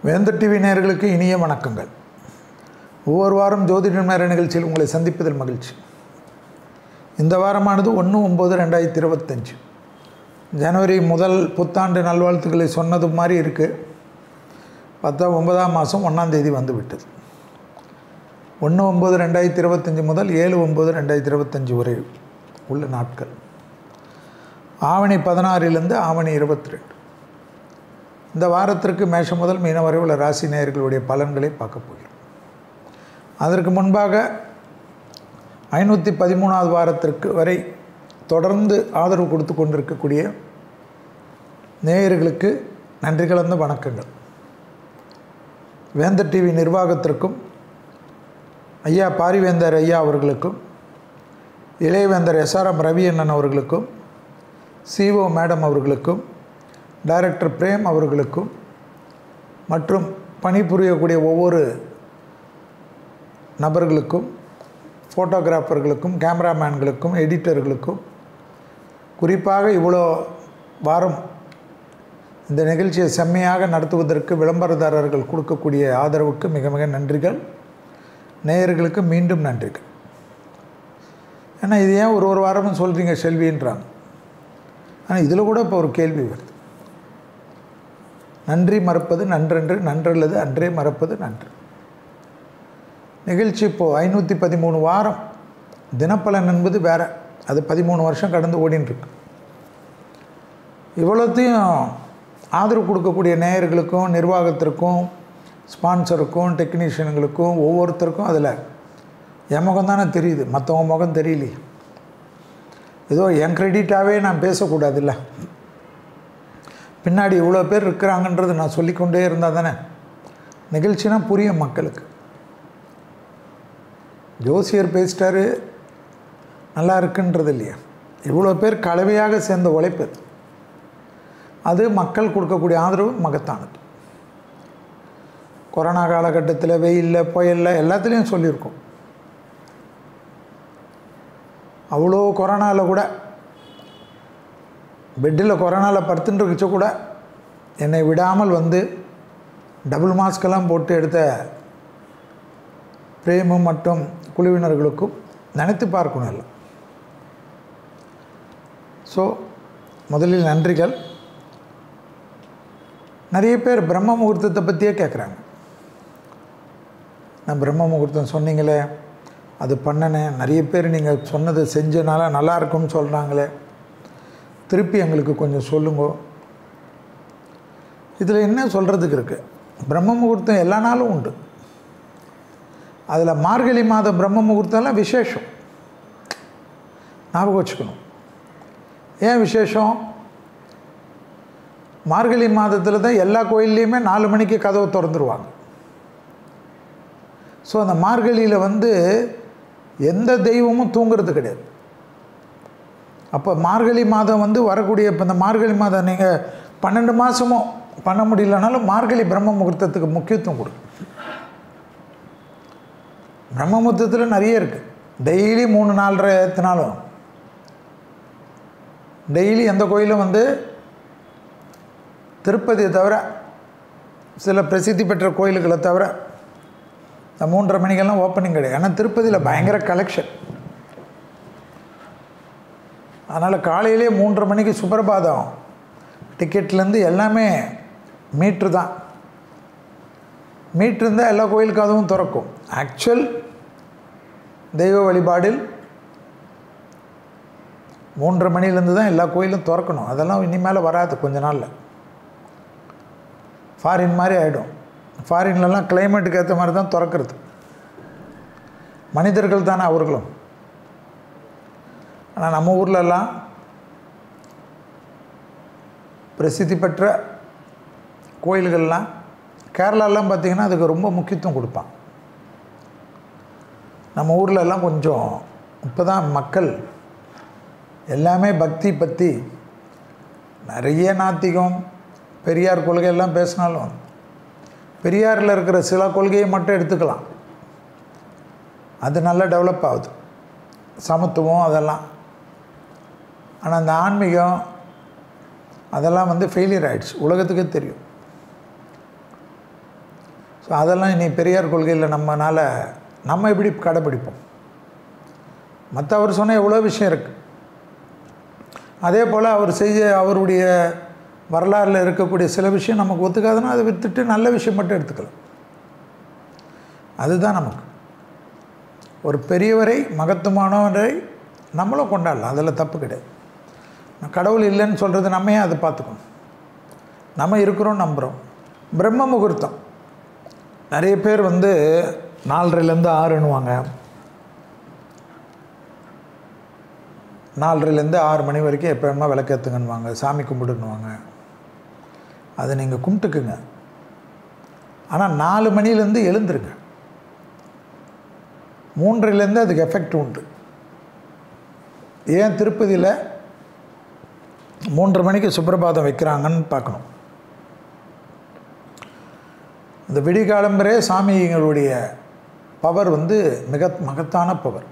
வேந்தர் டிவி நேயர்களுக்கு இனிய வணக்கங்கள். ஒவ்வொரு வாரம் ஜோதிட நேர நிகழ்ச்சியில் உங்களை சந்திப்பதில் மகிழ்ச்சி. இந்த வாரமானது 1/9/2025 ஜனவரி முதல் புத்தாண்டு நல்வாழ்த்துக்களை சொன்னது மாதிரி இருக்குது. பார்த்தா 9ஆம் மாதம் 1ஆம் தேதி வந்து விட்டது. 1/9/2025 முதல் 7/9/2025 வரை உள்ள நாட்கள். ஆவணி 16 ஆவணி 22. இந்த வாரத்திற்கு மேஷம் முதல் மீனம் வரை உள்ள ராசி நேயர்களுடைய பலன்களை பார்க்க போகிறோம். அதற்கு முன்பாக 513வது வாரத்திற்கு வரை தொடர்ந்து ஆதரவு கொடுத்து கொண்டிருக்கக்கூடிய நேயர்களுக்கு நன்றி கலந்த வணக்கங்கள். வேந்தர் டிவி நிர்வாகத்திற்கும் ஐயா பாரிவேந்தர் ஐயா அவர்களுக்கும் இளையவேந்தர் SRM ரவி அண்ணன் அவர்களுக்கும் CO மேடம் அவர்களுக்கும் டைரக்டர் பிரேம் அவர்களுக்கும் மற்றும் பணிபுரியக்கூடிய ஒவ்வொரு நபர்களுக்கும் ஃபோட்டோகிராஃபர்களுக்கும் கேமராமேன்களுக்கும் எடிட்டர்களுக்கும் குறிப்பாக இவ்வளோ வாரம் இந்த நிகழ்ச்சியை செம்மையாக நடத்துவதற்கு விளம்பரதாரர்கள் கொடுக்கக்கூடிய ஆதரவுக்கு மிக மிக நன்றிகள். நேயர்களுக்கு மீண்டும் நன்றிகள். ஏன்னா இது ஏன் ஒரு வாரமும் சொல்கிறீங்க செல்வின்றாங்க. ஆனால் இதில் கூட இப்போ ஒரு கேள்வி வருது. நன்றி மறப்பது நன்றன்று, நன்றல்லது அன்றே மறப்பது நன்று. நிகழ்ச்சி இப்போது 513 வாரம் தினப்பலன் என்பது வேறு. அது 13 வருஷம் கடந்து ஓடின்ட்டுருக்கு. இவ்வளோத்தையும் ஆதரவு கொடுக்கக்கூடிய நேயர்களுக்கும் நிர்வாகத்திற்கும் ஸ்பான்சருக்கும் டெக்னீஷியனுங்களுக்கும் ஒவ்வொருத்தருக்கும் அதில் என் முகம் தானே தெரியுது, மற்றவங்க முகம் தெரியலையே. ஏதோ என் கிரெடிட்டாகவே நான் பேசக்கூடாதுல்ல. பின்னாடி இவ்வளோ பேர் இருக்கிறாங்கன்றது நான் சொல்லிக்கொண்டே இருந்தால் தானே நிகழ்ச்சினா புரியும் மக்களுக்கு. ஜோசியர் பேசிட்டாரு நல்லா இருக்குன்றது இல்லையா. இவ்வளோ பேர் கலவையாக சேர்ந்த உழைப்பு அது மக்கள் கொடுக்கக்கூடிய ஆதரவு மகத்தானது. கொரோனா காலகட்டத்தில் வெயிலில் புயலில் எல்லாத்துலேயும் சொல்லியிருக்கோம். அவ்வளோ கொரோனாவில் கூட பெட்டில் கொரோனாவில் படுத்துட்டுருக்கிச்ச கூட என்னை விடாமல் வந்து டபுள் மாஸ்கெல்லாம் போட்டு எடுத்த பிரேமும் மற்றும் குழுவினர்களுக்கும் நினைத்து பார்க்கணும் எல்லாம். ஸோ முதலில் நன்றிகள். நிறைய பேர் பிரம்ம முகூர்த்தத்தை பற்றியே கேட்குறாங்க. நான் பிரம்ம முகூர்த்தம் சொன்னீங்களே, அது பண்ணினேன், நிறைய பேர் நீங்கள் சொன்னதை செஞ்சனால நல்லா இருக்கும்னு சொல்கிறாங்களே, திருப்பி எங்களுக்கு கொஞ்சம் சொல்லுங்க. இதில் என்ன சொல்கிறதுக்கு இருக்குது? பிரம்ம முகூர்த்தம் எல்லா நாளும் உண்டு. அதில் மார்கழி மாத பிரம்ம முகூர்த்தம்லாம் விசேஷம், ஞாபகம் வச்சுக்கணும். ஏன் விசேஷம்? மார்கழி மாதத்தில் தான் எல்லா கோயில்லையுமே 4 மணிக்கு கதவை திறந்துருவாங்க. ஸோ அந்த மார்கழியில் வந்து எந்த தெய்வமும் தூங்கிறது கிடையாது. அப்போ மார்கழி மாதம் வந்து வரக்கூடிய இப்போ இந்த மார்கழி மாதம் நீங்கள் 12 மாதமும் பண்ண முடியலனாலும் மார்கழி பிரம்ம முகூர்த்தத்துக்கு முக்கியத்துவம் கொடுக்கும். பிரம்ம முகூர்த்தத்தில் நிறைய இருக்குது. டெய்லி 3-4 ஏற்றினாலும் டெய்லி எந்த கோயிலும் வந்து திருப்பதியை தவிர சில பிரசித்தி பெற்ற கோயில்களை தவிர இந்த 3:30 மணிக்கெல்லாம் ஓப்பனிங் கிடையாது. ஏன்னா திருப்பதியில் பயங்கர கலெக்ஷன். அதனால் காலையிலே 3:30 மணிக்கு சுப்பிரபாதம் டிக்கெட்லேருந்து எல்லாமே மீட்ரு தான். மீட்ரு இருந்தால் எல்லா கோயிலுக்கு அதுவும் திறக்கும். ஆக்சுவல் தெய்வ வழிபாடில் 3:30 மணிலேருந்து தான் எல்லா கோயிலும் திறக்கணும். அதெல்லாம் இனிமேல் வராது கொஞ்ச நாளில். ஃபாரின் மாதிரி ஆகிடும். ஃபாரின்லலாம் கிளைமேட்டுக்கு ஏற்ற மாதிரி தான் திறக்கிறது. மனிதர்கள் தானே அவர்களும். ஆனால் நம்ம ஊர்லெல்லாம் பிரசித்தி பெற்ற கோயில்கள்லாம் கேரளாலாம் பார்த்திங்கன்னா அதுக்கு ரொம்ப முக்கியத்துவம் கொடுப்பான். நம்ம ஊர்லெல்லாம் கொஞ்சம் இப்போ தான் மக்கள் எல்லாமே பக்தி பற்றி நிறைய நாத்திகம் பெரியார் கொள்கையெல்லாம் பேசினாலும் பெரியாரில் இருக்கிற சில கொள்கையை மட்டும் எடுத்துக்கலாம். அது நல்லா டெவலப் ஆகுது, சமத்துவம் அதெல்லாம். ஆனால் அந்த ஆன்மீகம் அதெல்லாம் வந்து ஃபெயிலியர் ஆகிடுச்சு, உலகத்துக்கே தெரியும். ஸோ அதெல்லாம் இனி பெரியார் கொள்கையில் நம்ம எப்படி கடைப்பிடிப்போம்? மற்ற அவர் சொன்ன எவ்வளோ விஷயம் இருக்குது. அதே போல் அவர் அவருடைய வரலாறில் இருக்கக்கூடிய சில விஷயம் நமக்கு ஒத்துக்காதுன்னா அதை விட்டுட்டு நல்ல விஷயம் மட்டும் எடுத்துக்கலாம். அதுதான் நமக்கு ஒரு பெரியவரை, மகத்துவமானவரை நம்மளும் கொண்டாடலாம், அதில் தப்பு கிடையாது. கடவுள் இல்லைன்னு சொல்கிறது நம்ம அதை பார்த்துக்கணும். நம்ம இருக்கிறோம், நம்புகிறோம். பிரம்ம முகூர்த்தம் நிறைய பேர் 4:30லேருந்து 6ன்னுவாங்க. 4:30லேருந்து 6 மணி வரைக்கும் எப்போ வேணுமா விளக்கேற்றுங்கன்னுவாங்க, சாமி கும்பிடுன்னுவாங்க. அதை நீங்கள் கும்பிட்டுக்குங்க. ஆனால் 4 மணிலேருந்து எழுந்துருங்க. 3:30லேருந்து அதுக்கு எஃபெக்ட் உண்டு. ஏன் திருப்பதியில் 3:30 மணிக்கு சுப்பிரபாதம் வைக்கிறாங்கன்னு பார்க்கணும். இந்த விடிகாலம்பரே சாமிகளுடைய பவர் மகத்தான பவர்.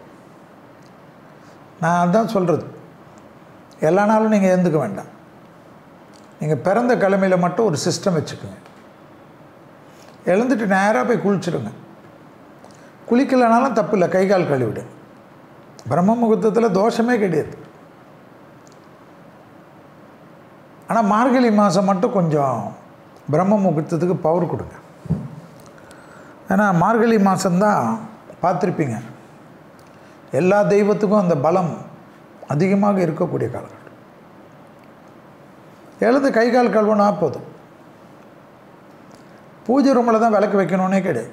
நான் அதுதான் சொல்கிறது, எல்லா நாளும் நீங்கள் எழுந்துக்க வேண்டாம். நீங்கள் பிறந்த கிழமையில் மட்டும் ஒரு சிஸ்டம் வச்சுக்கோங்க. எழுந்துட்டு நேராக போய் குளிச்சுடுங்க. குளிக்கலைனாலும் தப்பு இல்லை, கை கால் கழுவிடு. பிரம்ம முகூர்த்தத்தில் தோஷமே கிடையாது. ஆனால் மார்கழி மாதம் மட்டும் கொஞ்சம் பிரம்ம முகூர்த்தத்துக்கு பவர் கொடுங்க. ஏன்னா மார்கழி மாதம்தான் பார்த்துருப்பீங்க, எல்லா தெய்வத்துக்கும் அந்த பலம் அதிகமாக இருக்கக்கூடிய காலகட்டம். எழுந்து கை கால் கழுவுனா போதும். பூஜை ரூமில் தான் விளக்கு வைக்கணுன்னே கிடையாது.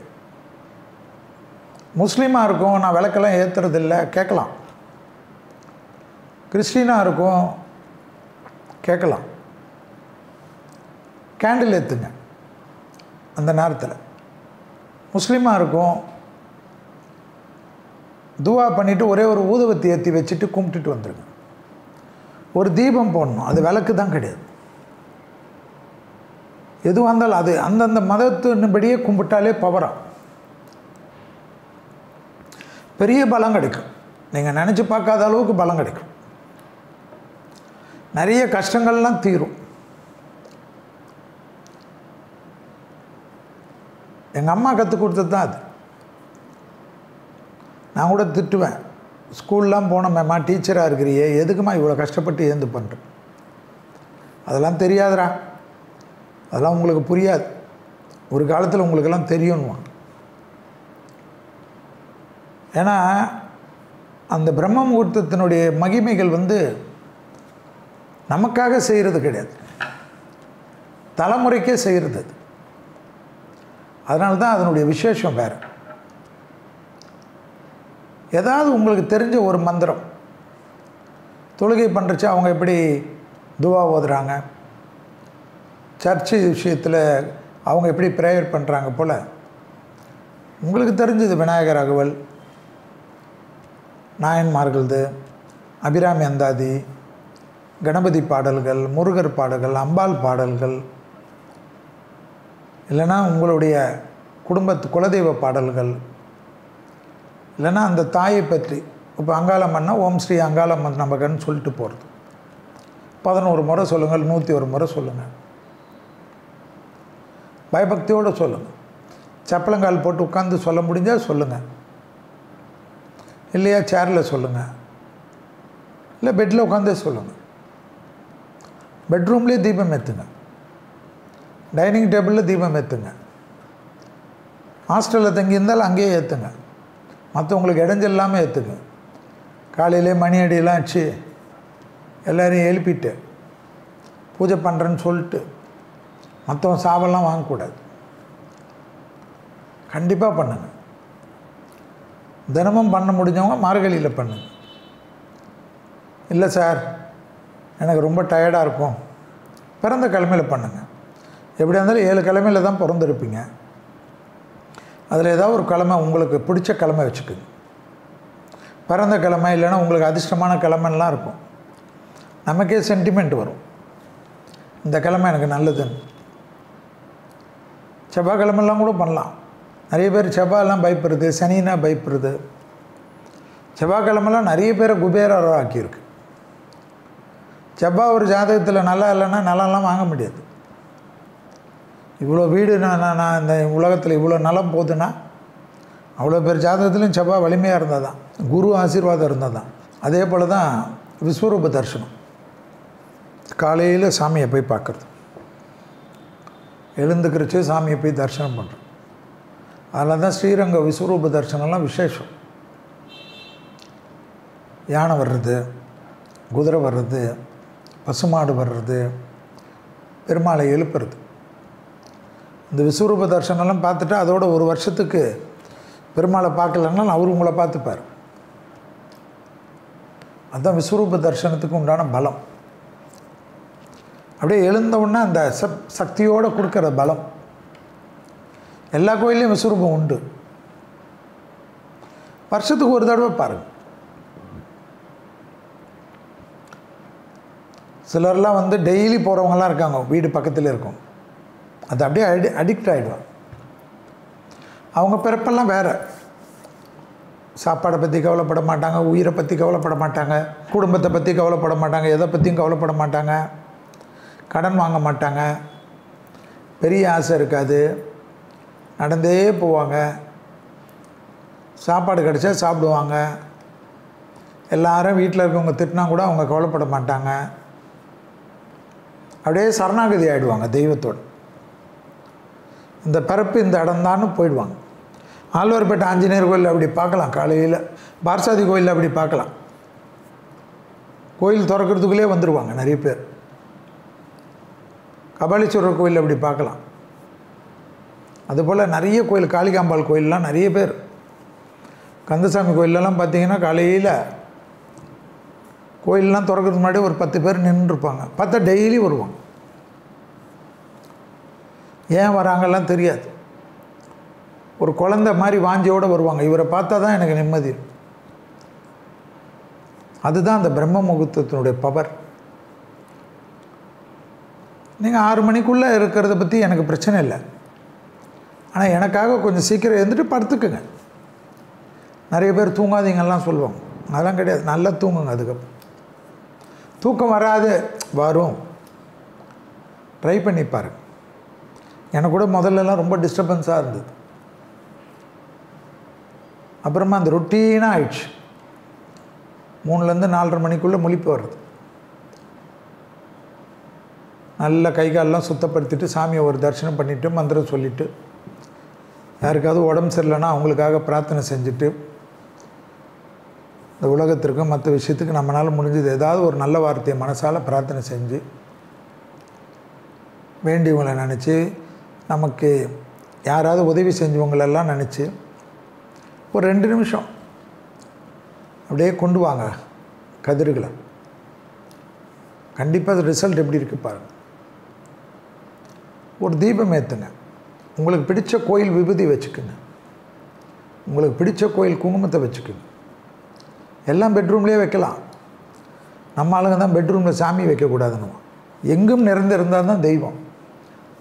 முஸ்லீமாக இருக்கும், நான் விளக்கெல்லாம் ஏற்றுறதில்ல கேட்கலாம். கிறிஸ்டினாக இருக்கும் கேட்கலாம். கேண்டில் ஏற்றுங்க அந்த நேரத்தில். முஸ்லீமாக இருக்கும், துவா பண்ணிவிட்டு ஒரே ஒரு ஊதுவத்தி ஏற்றி வச்சுட்டு கும்பிட்டுட்டு வந்துடுங்க. ஒரு தீபம் போடணும், அது விளக்கு தான் கிடையாது. எதுவாக இருந்தாலும் அது அந்தந்த மதத்தின்படியே கும்பிட்டாலே பவரா பெரிய பலம் கிடைக்கும். நீங்கள் நினச்சி பார்க்காத அளவுக்கு பலம் கிடைக்கும். நிறைய கஷ்டங்கள்லாம் தீரும். எங்கள் அம்மா கற்றுக் கொடுத்தது தான் அது. நான் கூட திட்டுவேன், ஸ்கூல்லாம் போனோமேம்மா, டீச்சராக இருக்கிறியே, எதுக்குமா இவ்வளோ கஷ்டப்பட்டு ஏந்து பண்ணுறேன்? அதெல்லாம் தெரியாதுடா, அதெல்லாம் உங்களுக்கு புரியாது, ஒரு காலத்தில் உங்களுக்கெல்லாம் தெரியும்னுவாங்க. ஏன்னா அந்த பிரம்ம முகூர்த்தத்தினுடைய மகிமைகள் நமக்காக செய்கிறது கிடையாது, தலைமுறைக்கே செய்கிறது அது. அதனால தான் அதனுடைய விசேஷம் வேறு. ஏதாவது உங்களுக்கு தெரிஞ்ச ஒரு மந்திரம், தொழுகை பண்ணுறச்சு அவங்க எப்படி துவா ஓதுறாங்க, சர்ச்சு விஷயத்தில் அவங்க எப்படி ப்ரேயர் பண்ணுறாங்க போல் உங்களுக்கு தெரிஞ்சது விநாயகர் அகவல், நாயன்மார்களது, அபிராமி அந்தாதி, கணபதி பாடல்கள், முருகர் பாடல்கள், அம்பாள் பாடல்கள், இல்லைன்னா உங்களுடைய குடும்பத்து குலதெய்வ பாடல்கள், இல்லைன்னா அந்த தாயை பற்றி. இப்போ அங்காளம்மன்னா ஓம் ஸ்ரீ அங்காளம்மன் நமகன்னு சொல்லிட்டு போகிறது. 11 முறை சொல்லுங்கள், 101 முறை சொல்லுங்கள், பயபக்தியோடு சொல்லுங்கள். சப்பளங்கால் போட்டு உட்காந்து சொல்ல முடிஞ்சால் சொல்லுங்கள், இல்லையா சேரில் சொல்லுங்கள், இல்லை பெட்டில் உட்காந்தே சொல்லுங்கள். பெட்ரூம்லேயே தீபம் ஏற்றுங்க, டைனிங் டேபிளில் தீபம் ஏற்றுங்க, ஹாஸ்டலில் தங்கி இருந்தாலும் அங்கேயே ஏற்றுங்க, மற்றவங்களுக்கு இடைஞ்சல் இல்லாமல் ஏற்றுங்க. காலையிலே மணி அடியெல்லாம் வச்சு எல்லோரையும் எழுப்பிட்டு பூஜை பண்ணுறேன்னு சொல்லிட்டு மற்றவன் சாபெல்லாம் வாங்கக்கூடாது. கண்டிப்பாக பண்ணுங்கள். தினமும் பண்ண முடிஞ்சவங்க மார்கழியில் பண்ணுங்க. இல்லை சார் எனக்கு ரொம்ப டயர்டாக இருக்கும், பிறந்த கிழமையில் பண்ணுங்கள். எப்படியா இருந்தாலும் 7 கிழமையில் தான் பிறந்திருப்பீங்க, அதில் ஏதாவது ஒரு கிழமை உங்களுக்கு பிடிச்ச கிழமை வச்சுக்குங்க. பிறந்த கிழமை இல்லைன்னா உங்களுக்கு அதிர்ஷ்டமான கிழமைலாம் இருக்கும், நமக்கே சென்டிமெண்ட் வரும், இந்த கிழமை எனக்கு நல்லதுன்னு. செவ்வாய்க்கிழமெல்லாம் கூட பண்ணலாம். நிறைய பேர் செவ்வாயெல்லாம் பயப்படுறது, சனினா பயப்படுறது. செவ்வாய்க்கிழமெல்லாம் நிறைய பேரை குபேரர் ஆக்கியிருக்கு. செவ்வாய் ஒரு ஜாதகத்தில் நல்லா இல்லைன்னா நல்லாலாம் வாங்க முடியாது. இவ்வளோ வீடு நான் இந்த உலகத்தில் இவ்வளோ நலம் போகுதுன்னா அவ்வளோ பேர் ஜாதகத்துலேயும் செவ்வாய் வலிமையாக இருந்தால் தான், குரு ஆசீர்வாதம் இருந்தால் தான். அதே போல் தான் விஸ்வரூப தரிசனம். காலையில் சாமியை போய் பார்க்குறது, எழுந்துக்கிறச்சு சாமியை போய் தரிசனம் பண்ணுறோம். அதில் தான் ஸ்ரீரங்க விஸ்வரூப தரிசனம்லாம் விசேஷம். யானை வர்றது, குதிரை வர்றது, பசுமாடு வர்றது, பெருமாளை எழுப்புறது. இந்த விஸ்வரூப தரிசனம்லாம் பார்த்துட்டு அதோட ஒரு வருஷத்துக்கு பெருமாளை பார்க்கலன்னா அவர் உங்களை பார்த்துப்பார். அதுதான் விஸ்வரூப தரிசனத்துக்கு உண்டான பலம். அப்படியே எழுந்தவுடனே அந்த சக்தியோடு கொடுக்குற பலம். எல்லா கோயிலையும் விஸ்வரூபம் உண்டு. வருஷத்துக்கு ஒரு தடவை பாருங்கள். சிலர்லாம் வந்து டெய்லி போகிறவங்களாம் இருக்காங்க, வீடு பக்கத்தில் இருக்கும். அது அப்படியே அடிக்ட் ஆகிடுவாங்க. அவங்க பிறப்பெல்லாம் வேறு. சாப்பாடை பற்றி கவலைப்பட மாட்டாங்க, உயிரை பற்றி கவலைப்பட மாட்டாங்க, குடும்பத்தை பற்றி கவலைப்பட மாட்டாங்க, எதை பற்றியும் கவலைப்பட மாட்டாங்க, கடன் வாங்க மாட்டாங்க, பெரிய ஆசை இருக்காது, நடந்தே போவாங்க, சாப்பாடு கிடச்சா சாப்பிடுவாங்க. எல்லாரும் வீட்டில் இருக்கவங்க திட்டினா கூட அவங்க கவலைப்பட மாட்டாங்க. அப்படியே சரணாகதி ஆகிடுவாங்க தெய்வத்தோடு. இந்த பிறப்பு இந்த இடம்தான்னு போயிடுவாங்க. ஆழ்வார்பேட்டை ஆஞ்சநேயர் கோயிலில் அப்படி பார்க்கலாம், காலையில் பார்சாதி கோயிலில் அப்படி பார்க்கலாம். கோயில் திறக்கிறதுக்குள்ளே வந்துடுவாங்க நிறைய பேர். கபாலீஸ்வரர் கோயிலில் அப்படி பார்க்கலாம். அதுபோல் நிறைய கோயில், காளிகாம்பாள் கோயிலெலாம் நிறைய பேர். கந்தசாமி கோயிலெலாம் பார்த்திங்கன்னா காலையில் கோயிலெலாம் திறக்கிறதுக்கு முன்னாடி ஒரு 10 பேர் நின்றுருப்பாங்க. பார்த்தா டெய்லி வருவாங்க. ஏன் வராங்கலாம் தெரியாது. ஒரு குழந்தை மாதிரி வாஞ்சியோடு வருவாங்க. இவரை பார்த்தா தான் எனக்கு நிம்மதி. அதுதான் அந்த பிரம்ம முகூர்த்தத்தினுடைய பவர். நீங்கள் 6 மணிக்குள்ளே இருக்கிறத பற்றி எனக்கு பிரச்சனை இல்லை. ஆனால் எனக்காக கொஞ்சம் சீக்கிரம் எழுந்துட்டு படுத்துக்குங்க. நிறைய பேர் தூங்காதீங்கலாம் சொல்லுவாங்க. அதெல்லாம் கிடையாது, நல்லா தூங்குங்க. அதுக்கப்புறம் தூக்கம் வராது, வரும். ட்ரை பண்ணி பாருங்க. எனக்கு கூட முதல்லலாம் ரொம்ப டிஸ்டர்பன்ஸாக இருந்தது. அப்புறமா அந்த ரொட்டீனாக ஆயிடுச்சு. 3லேருந்து 4:30 மணிக்குள்ளே முழிப்பு வருது. நல்லா கை காலெலாம் சுத்தப்படுத்திட்டு சாமியை ஒரு தரிசனம் பண்ணிவிட்டு மந்திரம் சொல்லிவிட்டு, யாருக்காவது உடம்பு சரியில்லைன்னா அவங்களுக்காக பிரார்த்தனை செஞ்சுட்டு, இந்த உலகத்திற்கும் மற்ற விஷயத்துக்கு நம்மளால் முடிஞ்சது ஏதாவது ஒரு நல்ல வார்த்தையை மனசால் பிரார்த்தனை செஞ்சு, வேண்டியவங்களை நினச்சி, நமக்கு யாராவது உதவி செஞ்சவங்களெல்லாம் நினச்சி ஒரு 2 நிமிஷம் அப்படியே கொண்டு வாங்க கதிர்களை. கண்டிப்பாக அது ரிசல்ட் எப்படி இருக்குது பாருங்கள். ஒரு தீபம் ஏற்றுங்க. உங்களுக்கு பிடித்த கோயில் விபூதி வச்சுக்குங்க. உங்களுக்கு பிடித்த கோயில் குங்குமத்தை வச்சுக்குங்க. எல்லாம் பெட்ரூம்லேயே வைக்கலாம். நம்ம ஆளுங்க தான் பெட்ரூமில் சாமி வைக்கக்கூடாதுன்னு. எங்கும் நிறைந்திருந்தால் தான் தெய்வம்.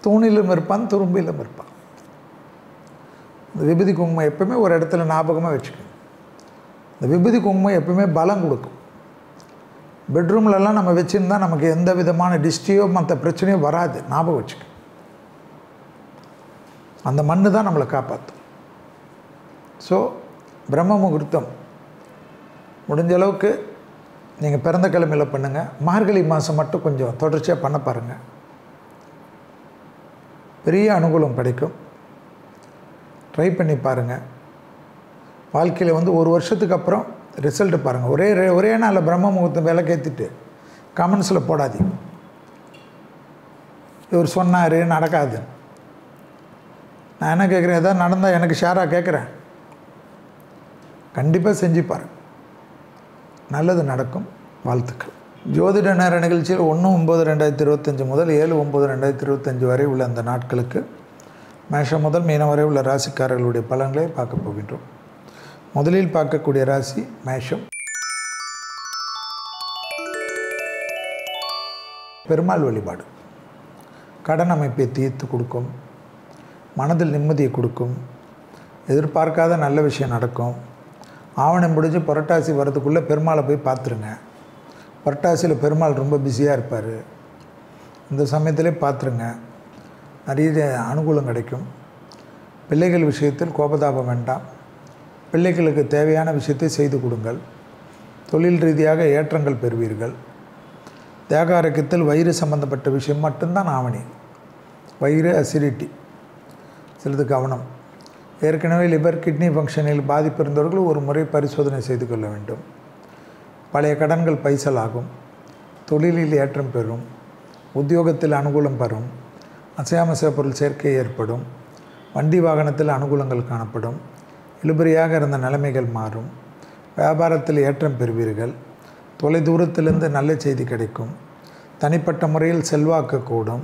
தூணிலும் இருப்பான், துரும்பிலும் இருப்பான். இந்த விபூதி குங்குமம் எப்பவுமே ஒரு இடத்துல ஞாபகமாக வச்சுக்கணும். இந்த விபூதி குங்குமம் எப்பவுமே பலம் கொடுக்கும். பெட்ரூம்லலாம் நம்ம வச்சுருந்தால் நமக்கு எந்த விதமான டிஸ்டியோ மற்ற பிரச்சனையோ வராது. ஞாபகம் வச்சுக்க. அந்த மண்ணு தான் நம்மளை காப்பாற்றும். ஸோ பிரம்ம முகூர்த்தம் முடிஞ்ச அளவுக்கு நீங்கள் பிறந்த கிழமையில் பண்ணுங்கள். மார்கழி மாதம் மட்டும் கொஞ்சம் தொடர்ச்சியாக பண்ண பாருங்கள். பெரிய அனுகூலம் கிடைக்கும். ட்ரை பண்ணி பாருங்கள். வாழ்க்கையில் வந்து ஒரு வருஷத்துக்கு அப்புறம் ரிசல்ட்டு பாருங்கள். ஒரே நாளில் பிரம்ம முகூர்த்தம் விளக்கேற்றிட்டு கமெண்ட்ஸில் போடாதீங்க, இவர் சொன்னார் நடக்காது. நான் என்ன கேட்குறேன், எதாவது நடந்தால் எனக்கு ஷேராக கேட்குறேன். கண்டிப்பாக செஞ்சு பாருங்கள், நல்லது நடக்கும். வாழ்த்துக்கள். ஜோதிட நேர நிகழ்ச்சியில் 1/9/2025 முதல் 7/9/2025 வரை உள்ள அந்த நாட்களுக்கு மேஷம் முதல் மீனம் வரை உள்ள ராசிக்காரர்களுடைய பலன்களை பார்க்க போகின்றோம். முதலில் பார்க்கக்கூடிய ராசி மேஷம். பெருமாள் வழிபாடு கடன் அமைப்பை தீர்த்து கொடுக்கும், மனதில் நிம்மதியை கொடுக்கும், எதிர்பார்க்காத நல்ல விஷயம் நடக்கும். ஆவணம் முடிஞ்சு புரட்டாசி வரதுக்குள்ளே பெருமாளை போய் பார்த்துருங்க. புரட்டாசியில் பெருமாள் ரொம்ப பிஸியாக இருப்பார். இந்த சமயத்திலே பார்த்துருங்க. நிறைய அனுகூலம் கிடைக்கும். பிள்ளைகள் விஷயத்தில் கோபதாபம் வேண்டாம். பிள்ளைகளுக்கு தேவையான விஷயத்தை செய்து கொடுங்கள். தொழில் ரீதியாக ஏற்றங்கள் பெறுவீர்கள். தேக ஆரோக்கியத்தில் வயிறு சம்பந்தப்பட்ட விஷயம் மட்டும்தான் ஆவணி. வயிறு அசிடிட்டி சிறிது கவனம். ஏற்கனவே லிவர் கிட்னி ஃபங்க்ஷனில் பாதிப்பு இருந்தவர்கள் ஒரு முறை பரிசோதனை செய்து கொள்ள வேண்டும். பழைய கடன்கள் பைசலாகும். தொழிலில் ஏற்றம் பெறும். உத்தியோகத்தில் அனுகூலம் பெறும். அசையாமசைய பொருள் சேர்க்கை ஏற்படும். வண்டி வாகனத்தில் அனுகூலங்கள் காணப்படும். இழுபறியாக இருந்த நிலைமைகள் மாறும். வியாபாரத்தில் ஏற்றம் பெறுவீர்கள். தொலை தூரத்திலிருந்து நல்ல செய்தி கிடைக்கும். தனிப்பட்ட முறையில் செல்வாக்கு கூடும்.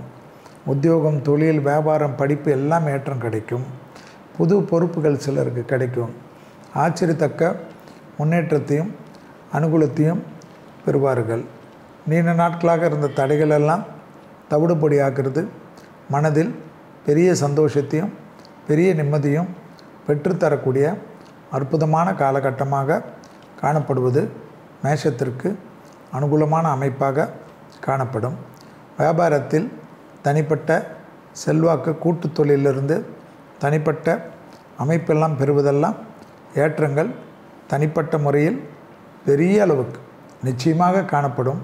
உத்தியோகம், தொழில், வியாபாரம், படிப்பு எல்லாம் ஏற்றம் கிடைக்கும். புது பொறுப்புகள் சிலருக்கு கிடைக்கும். ஆச்சரியத்தக்க முன்னேற்றத்தையும் அனுகூலத்தையும் பெறுவார்கள். நீண்ட நாட்களாக இருந்த தடைகளெல்லாம் தவிடுபொடியாகிறது. மனதில் பெரிய சந்தோஷத்தையும் பெரிய நிம்மதியும் பெற்றுத்தரக்கூடிய அற்புதமான காலகட்டமாக காணப்படுவது மேஷத்திற்கு அனுகூலமான அமைப்பாக காணப்படும். வியாபாரத்தில் தனிப்பட்ட செல்வாக்கு, கூட்டு தொழிலிருந்து தனிப்பட்ட அமைப்பெல்லாம் பெறுவதெல்லாம் ஏற்றங்கள் தனிப்பட்ட முறையில் பெரிய அளவுக்கு நிச்சயமாக காணப்படும்.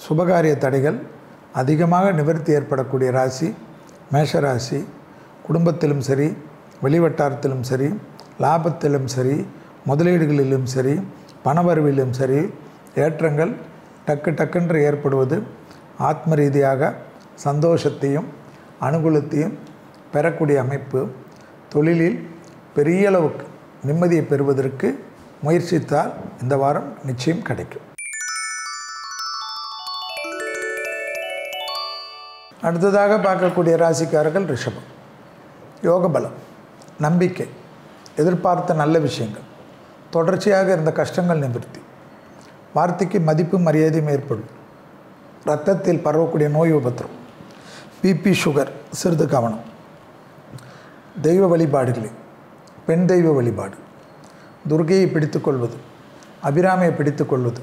சுபகாரிய தடைகள் அதிகமாக நிவர்த்தி ஏற்படக்கூடிய ராசி மேஷராசி. குடும்பத்திலும் சரி, வெளிவட்டாரத்திலும் சரி, லாபத்திலும் சரி, முதலீடுகளிலும் சரி, பணவரவிலும் சரி ஏற்றங்கள் டக்குன்று ஏற்படுவது ஆத்ம ரீதியாக சந்தோஷத்தையும் அனுகூலத்தையும் பெறக்கூடிய அமைப்பு. தொழிலில் பெரிய அளவுக்கு நிம்மதியை பெறுவதற்கு முயற்சித்தால் இந்த வாரம் நிச்சயம் கிடைக்கும். அடுத்ததாக பார்க்கக்கூடிய ராசிக்காரர்கள் ரிஷபம். யோக பலம், நம்பிக்கை, எதிர்பார்த்த நல்ல விஷயங்கள், தொடர்ச்சியாக இருந்த கஷ்டங்கள் நிவர்த்தி, வார்த்தைக்கு மதிப்பு மரியாதையும் ஏற்படும். இரத்தத்தில் பரவக்கூடிய நோய் உபத்திரம், பிபி, சுகர் சிறிது கவனம். தெய்வ வழிபாடுகளில் பெண் தெய்வ வழிபாடு, துர்கையை பிடித்துக்கொள்வது, அபிராமியை பிடித்துக்கொள்வது,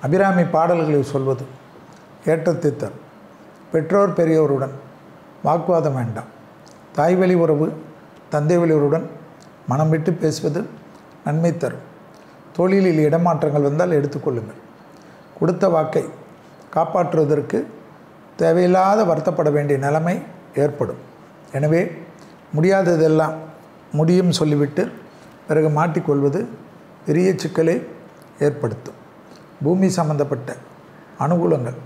அபிராமி பாடல்களை சொல்வது ஏற்றத்தை தரும். பெற்றோர் பெரியோருடன் வாக்குவாதம் வேண்டாம். தாய் வழி உறவு, தந்தை வழி உறவுடன் மனம் விட்டு பேசுவது நன்மை தரும். தொழிலில் இடமாற்றங்கள் வந்தால் எடுத்துக்கொள்ளுங்கள். கொடுத்த வாக்கை காப்பாற்றுவதற்கு தேவையில்லாத வருத்தப்பட வேண்டிய நிலைமை ஏற்படும். எனவே முடியாததெல்லாம் முடியும் சொல்லிவிட்டு பிறகு மாட்டிக்கொள்வது பெரிய சிக்கலை ஏற்படுத்தும். பூமி சம்பந்தப்பட்ட அனுகூலங்கள்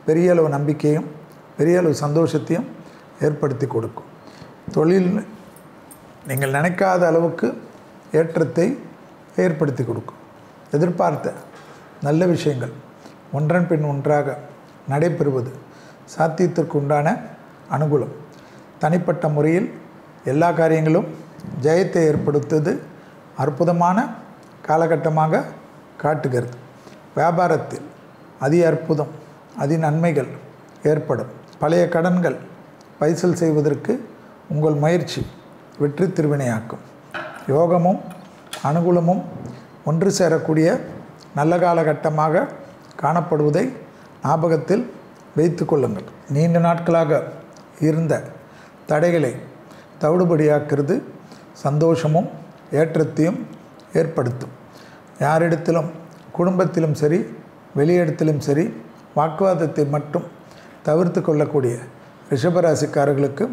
பெரிய அளவு நம்பிக்கையும் பெரிய அளவு சந்தோஷத்தையும் ஏற்படுத்தி கொடுக்கும். தொழில் நீங்கள் நினைக்காத அளவுக்கு ஏற்றத்தை ஏற்படுத்தி கொடுக்கும். எதிர்பார்த்த நல்ல விஷயங்கள் ஒன்றன் பின் ஒன்றாக நடைபெறுவது சாத்தியத்திற்கு உண்டான அனுகூலம். தனிப்பட்ட முறையில் எல்லா காரியங்களும் ஜெயத்தை ஏற்படுத்துவது அற்புதமான காலகட்டமாக காட்டுகிறது. வியாபாரத்தில் அதி அற்புதம், அதி நன்மைகள் ஏற்படும். பழைய கடன்கள் பைசல் செய்வதற்கு உங்கள் முயற்சி வெற்றி திருவினையாக்கும். யோகமும் அனுகூலமும் ஒன்று சேரக்கூடிய நல்ல காலகட்டமாக காணப்படுவதை ஞாபகத்தில் வைத்து கொள்ளுங்கள். நீண்ட நாட்களாக இருந்த தடைகளை தவிடுபடியாக்கிறது சந்தோஷமும் ஏற்றத்தையும் ஏற்படுத்தும். யாரிடத்திலும் குடும்பத்திலும் சரி, வெளியிடத்திலும் சரி வாக்குவாதத்தை மட்டும் தவிர்த்து கொள்ளக்கூடிய ரிஷபராசிக்காரர்களுக்கு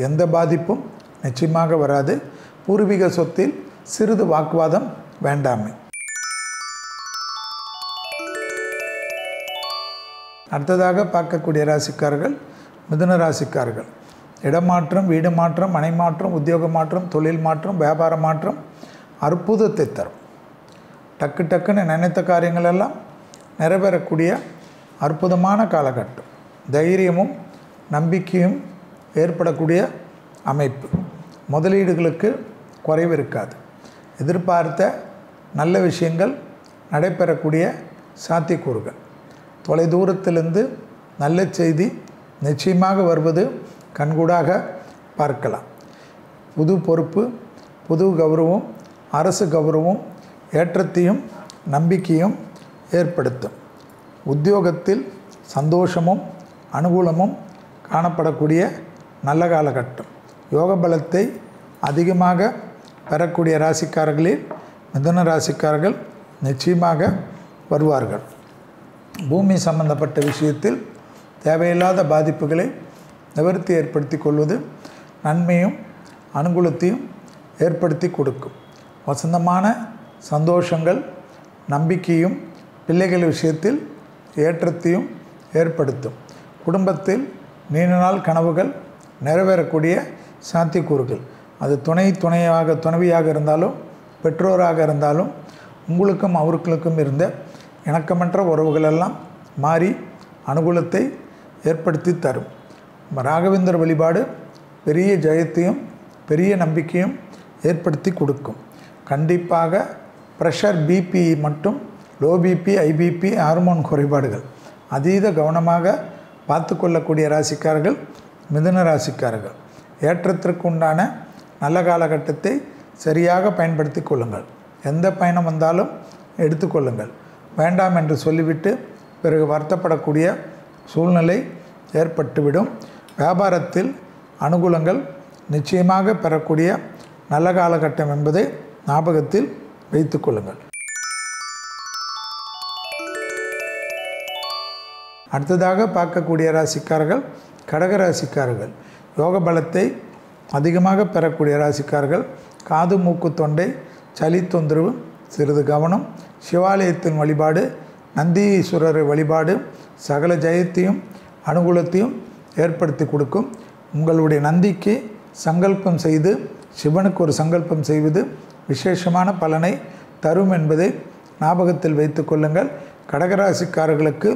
எந்த பாதிப்பும் நிச்சயமாக வராது. பூர்வீக சொத்தில் சிறிது வாக்குவாதம் வேண்டாமே. அடுத்ததாக பார்க்கக்கூடிய ராசிக்காரர்கள் மிதுன ராசிக்காரர்கள். இடமாற்றம், வீடு மாற்றம், மனை மாற்றம், உத்தியோக மாற்றம், தொழில் மாற்றம், வியாபார மாற்றம் அற்புதத்தை தரும். டக்குன்னு நினைத்த காரியங்கள் எல்லாம் நிறைவேறக்கூடிய அற்புதமான காலகட்டம். தைரியமும் நம்பிக்கையும் ஏற்படக்கூடிய அமைப்பு. முதலீடுகளுக்கு குறைவு இருக்காது. எதிர்பார்த்த நல்ல விஷயங்கள் நடைபெறக்கூடிய சாத்தியக்கூறுகள். தொலைதூரத்திலிருந்து நல்ல செய்தி நிச்சயமாக வருவது கண்கூடாக பார்க்கலாம். புது பொறுப்பு, புது கௌரவம், அரசு கௌரவம் ஏற்றத்தையும் நம்பிக்கையும் ஏற்படுத்தும். உத்தியோகத்தில் சந்தோஷமும் அனுகூலமும் காணப்படக்கூடிய நல்ல காலகட்டம். யோக பலத்தை அதிகமாக பெறக்கூடிய ராசிக்காரர்களில் மிதுன ராசிக்காரர்கள் நிச்சயமாக வருவார்கள். பூமி சம்பந்தப்பட்ட விஷயத்தில் தேவையில்லாத பாதிப்புகளை நிவர்த்தி ஏற்படுத்தி கொள்வது நன்மையும் அனுகூலத்தையும் ஏற்படுத்தி கொடுக்கும். வசந்தமான சந்தோஷங்கள் நம்பிக்கையும் பிள்ளைகள் விஷயத்தில் ஏற்றத்தையும் ஏற்படுத்தும். குடும்பத்தில் நீண்ட நாள் கனவுகள் நிறைவேறக்கூடிய சாத்தியக்கூறுகள், அது துணைவியாக இருந்தாலும் பெற்றோராக இருந்தாலும் உங்களுக்கும் அவர்களுக்கும் இருந்த இணக்கமற்ற உறவுகளெல்லாம் மாறி அனுகூலத்தை ஏற்படுத்தி தரும். ராகவேந்தர் வழிபாடு பெரிய ஜெயத்தையும் பெரிய நம்பிக்கையும் ஏற்படுத்தி கொடுக்கும். கண்டிப்பாக ப்ரெஷர், பிபி மற்றும் லோ பிபி, ஐபிபி, ஹார்மோன் குறைபாடுகள் அதீத கவனமாக பார்த்து கொள்ளக்கூடிய ராசிக்காரர்கள் மிதுன ராசிக்காரர்கள். ஏற்றத்திற்கு உண்டான நல்ல காலகட்டத்தை சரியாக பயன்படுத்தி கொள்ளுங்கள். எந்த பயணம் வந்தாலும் எடுத்துக்கொள்ளுங்கள். வேண்டாம் என்று சொல்லிவிட்டு பிறகு வருத்தப்படக்கூடிய சூழ்நிலை ஏற்பட்டுவிடும். வியாபாரத்தில் அனுகூலங்கள் நிச்சயமாக பெறக்கூடிய நல்ல காலகட்டம் என்பதை ஞாபகத்தில் வைத்து கொள்ளுங்கள். அடுத்ததாக பார்க்கக்கூடிய ராசிக்காரர்கள் கடக ராசிக்காரர்கள். யோக பலத்தை அதிகமாக பெறக்கூடிய ராசிக்காரர்கள். காது, மூக்கு, தொண்டை, சளி தொந்தரவு சிறிது கவனம். சிவாலயத்தின் வழிபாடு, நந்தீஸ்வரர் வழிபாடு சகல ஜெயத்தையும் அனுகூலத்தையும் ஏற்படுத்தி கொடுக்கும். உங்களுடைய நந்திக்கு சங்கல்பம் செய்து சிவனுக்கு ஒரு சங்கல்பம் செய்வது விசேஷமான பலனை தரும் என்பதை ஞாபகத்தில் வைத்து கொள்ளுங்கள். கடகராசிக்காரர்களுக்கு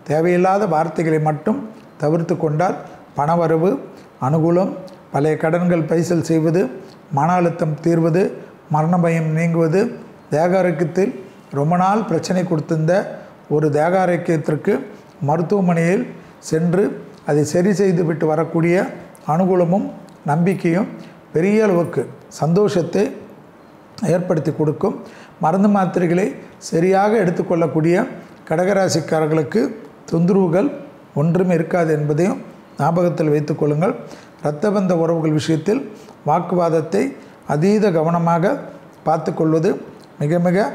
தேவையில்லாத வார்த்தைகளை மட்டும் தவிர்த்து கொண்டால் பணவரவு அனுகூலம், பழைய கடன்கள் பைசல் செய்வது, மன அழுத்தம் தீர்வது, மரண பயம் நீங்குவது, தேக ஆரோக்கியத்தில் ரொம்ப நாள் பிரச்சனை கொடுத்திருந்த ஒரு தேக ஆரோக்கியத்திற்கு மருத்துவமனையில் சென்று அதை சரி செய்து விட்டு வரக்கூடிய அனுகூலமும் நம்பிக்கையும் பெரிய அளவுக்கு சந்தோஷத்தை ஏற்படுத்தி கொடுக்கும். மருந்து மாத்திரைகளை சரியாக எடுத்துக்கொள்ளக்கூடிய கடகராசிக்காரர்களுக்கு தொந்தரவுகள் ஒன்றும் இருக்காது என்பதையும் ஞாபகத்தில் வைத்து கொள்ளுங்கள். இரத்தபந்த உறவுகள் விஷயத்தில் வாக்குவாதத்தை அதீத கவனமாக பார்த்து கொள்வது மிக மிக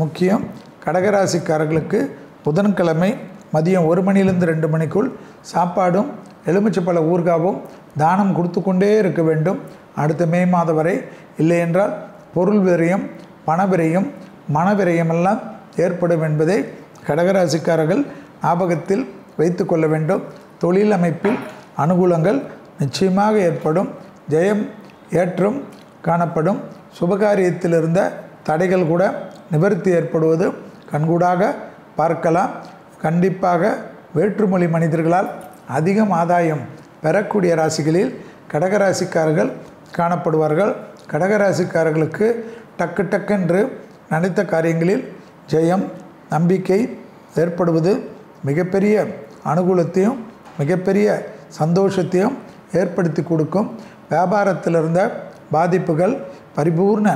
முக்கியம். கடகராசிக்காரர்களுக்கு புதன்கிழமை மதியம் 1 மணியிலிருந்து 2 மணிக்குள் சாப்பாடும் எலுமிச்சப்பழ ஊறுகாவும் தானம் கொடுத்து கொண்டே இருக்க வேண்டும். அடுத்த மே மாதம் வரை. இல்லை என்றால் பொருள் விரயம், பண விரயம், மன விரயமெல்லாம் ஏற்படும் என்பதை கடகராசிக்காரர்கள் ஞாபகத்தில் வைத்து கொள்ள வேண்டும். தொழில் அமைப்பில் அனுகூலங்கள் நிச்சயமாக ஏற்படும். ஜெயம், ஏற்றம் காணப்படும். சுபகாரியத்தில் இருந்த தடைகள் கூட நிவர்த்தி ஏற்படுவது கண்கூடாக பார்க்கலாம். கண்டிப்பாக வேற்றுமொழி மனிதர்களால் அதிகம் ஆதாயம் பெறக்கூடிய ராசிகளில் கடகராசிக்காரர்கள் காணப்படுவார்கள். கடகராசிக்காரர்களுக்கு டக்கு டக்கென்று நினைத்த காரியங்களில் ஜெயம், நம்பிக்கை ஏற்படுவது மிகப்பெரிய அனுகூலத்தையும் மிகப்பெரிய சந்தோஷத்தையும் ஏற்படுத்தி கொடுக்கும். வியாபாரத்தில் இருந்த பாதிப்புகள் பரிபூர்ண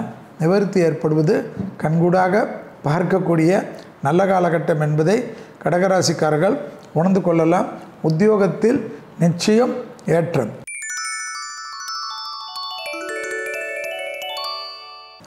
நிவர்த்தி ஏற்படுவது கண்கூடாக பார்க்கக்கூடிய நல்ல காலகட்டம் என்பதை கடகராசிக்காரர்கள் உணர்ந்து கொள்ளலாம். உத்தியோகத்தில் நிச்சயம் ஏற்றம்.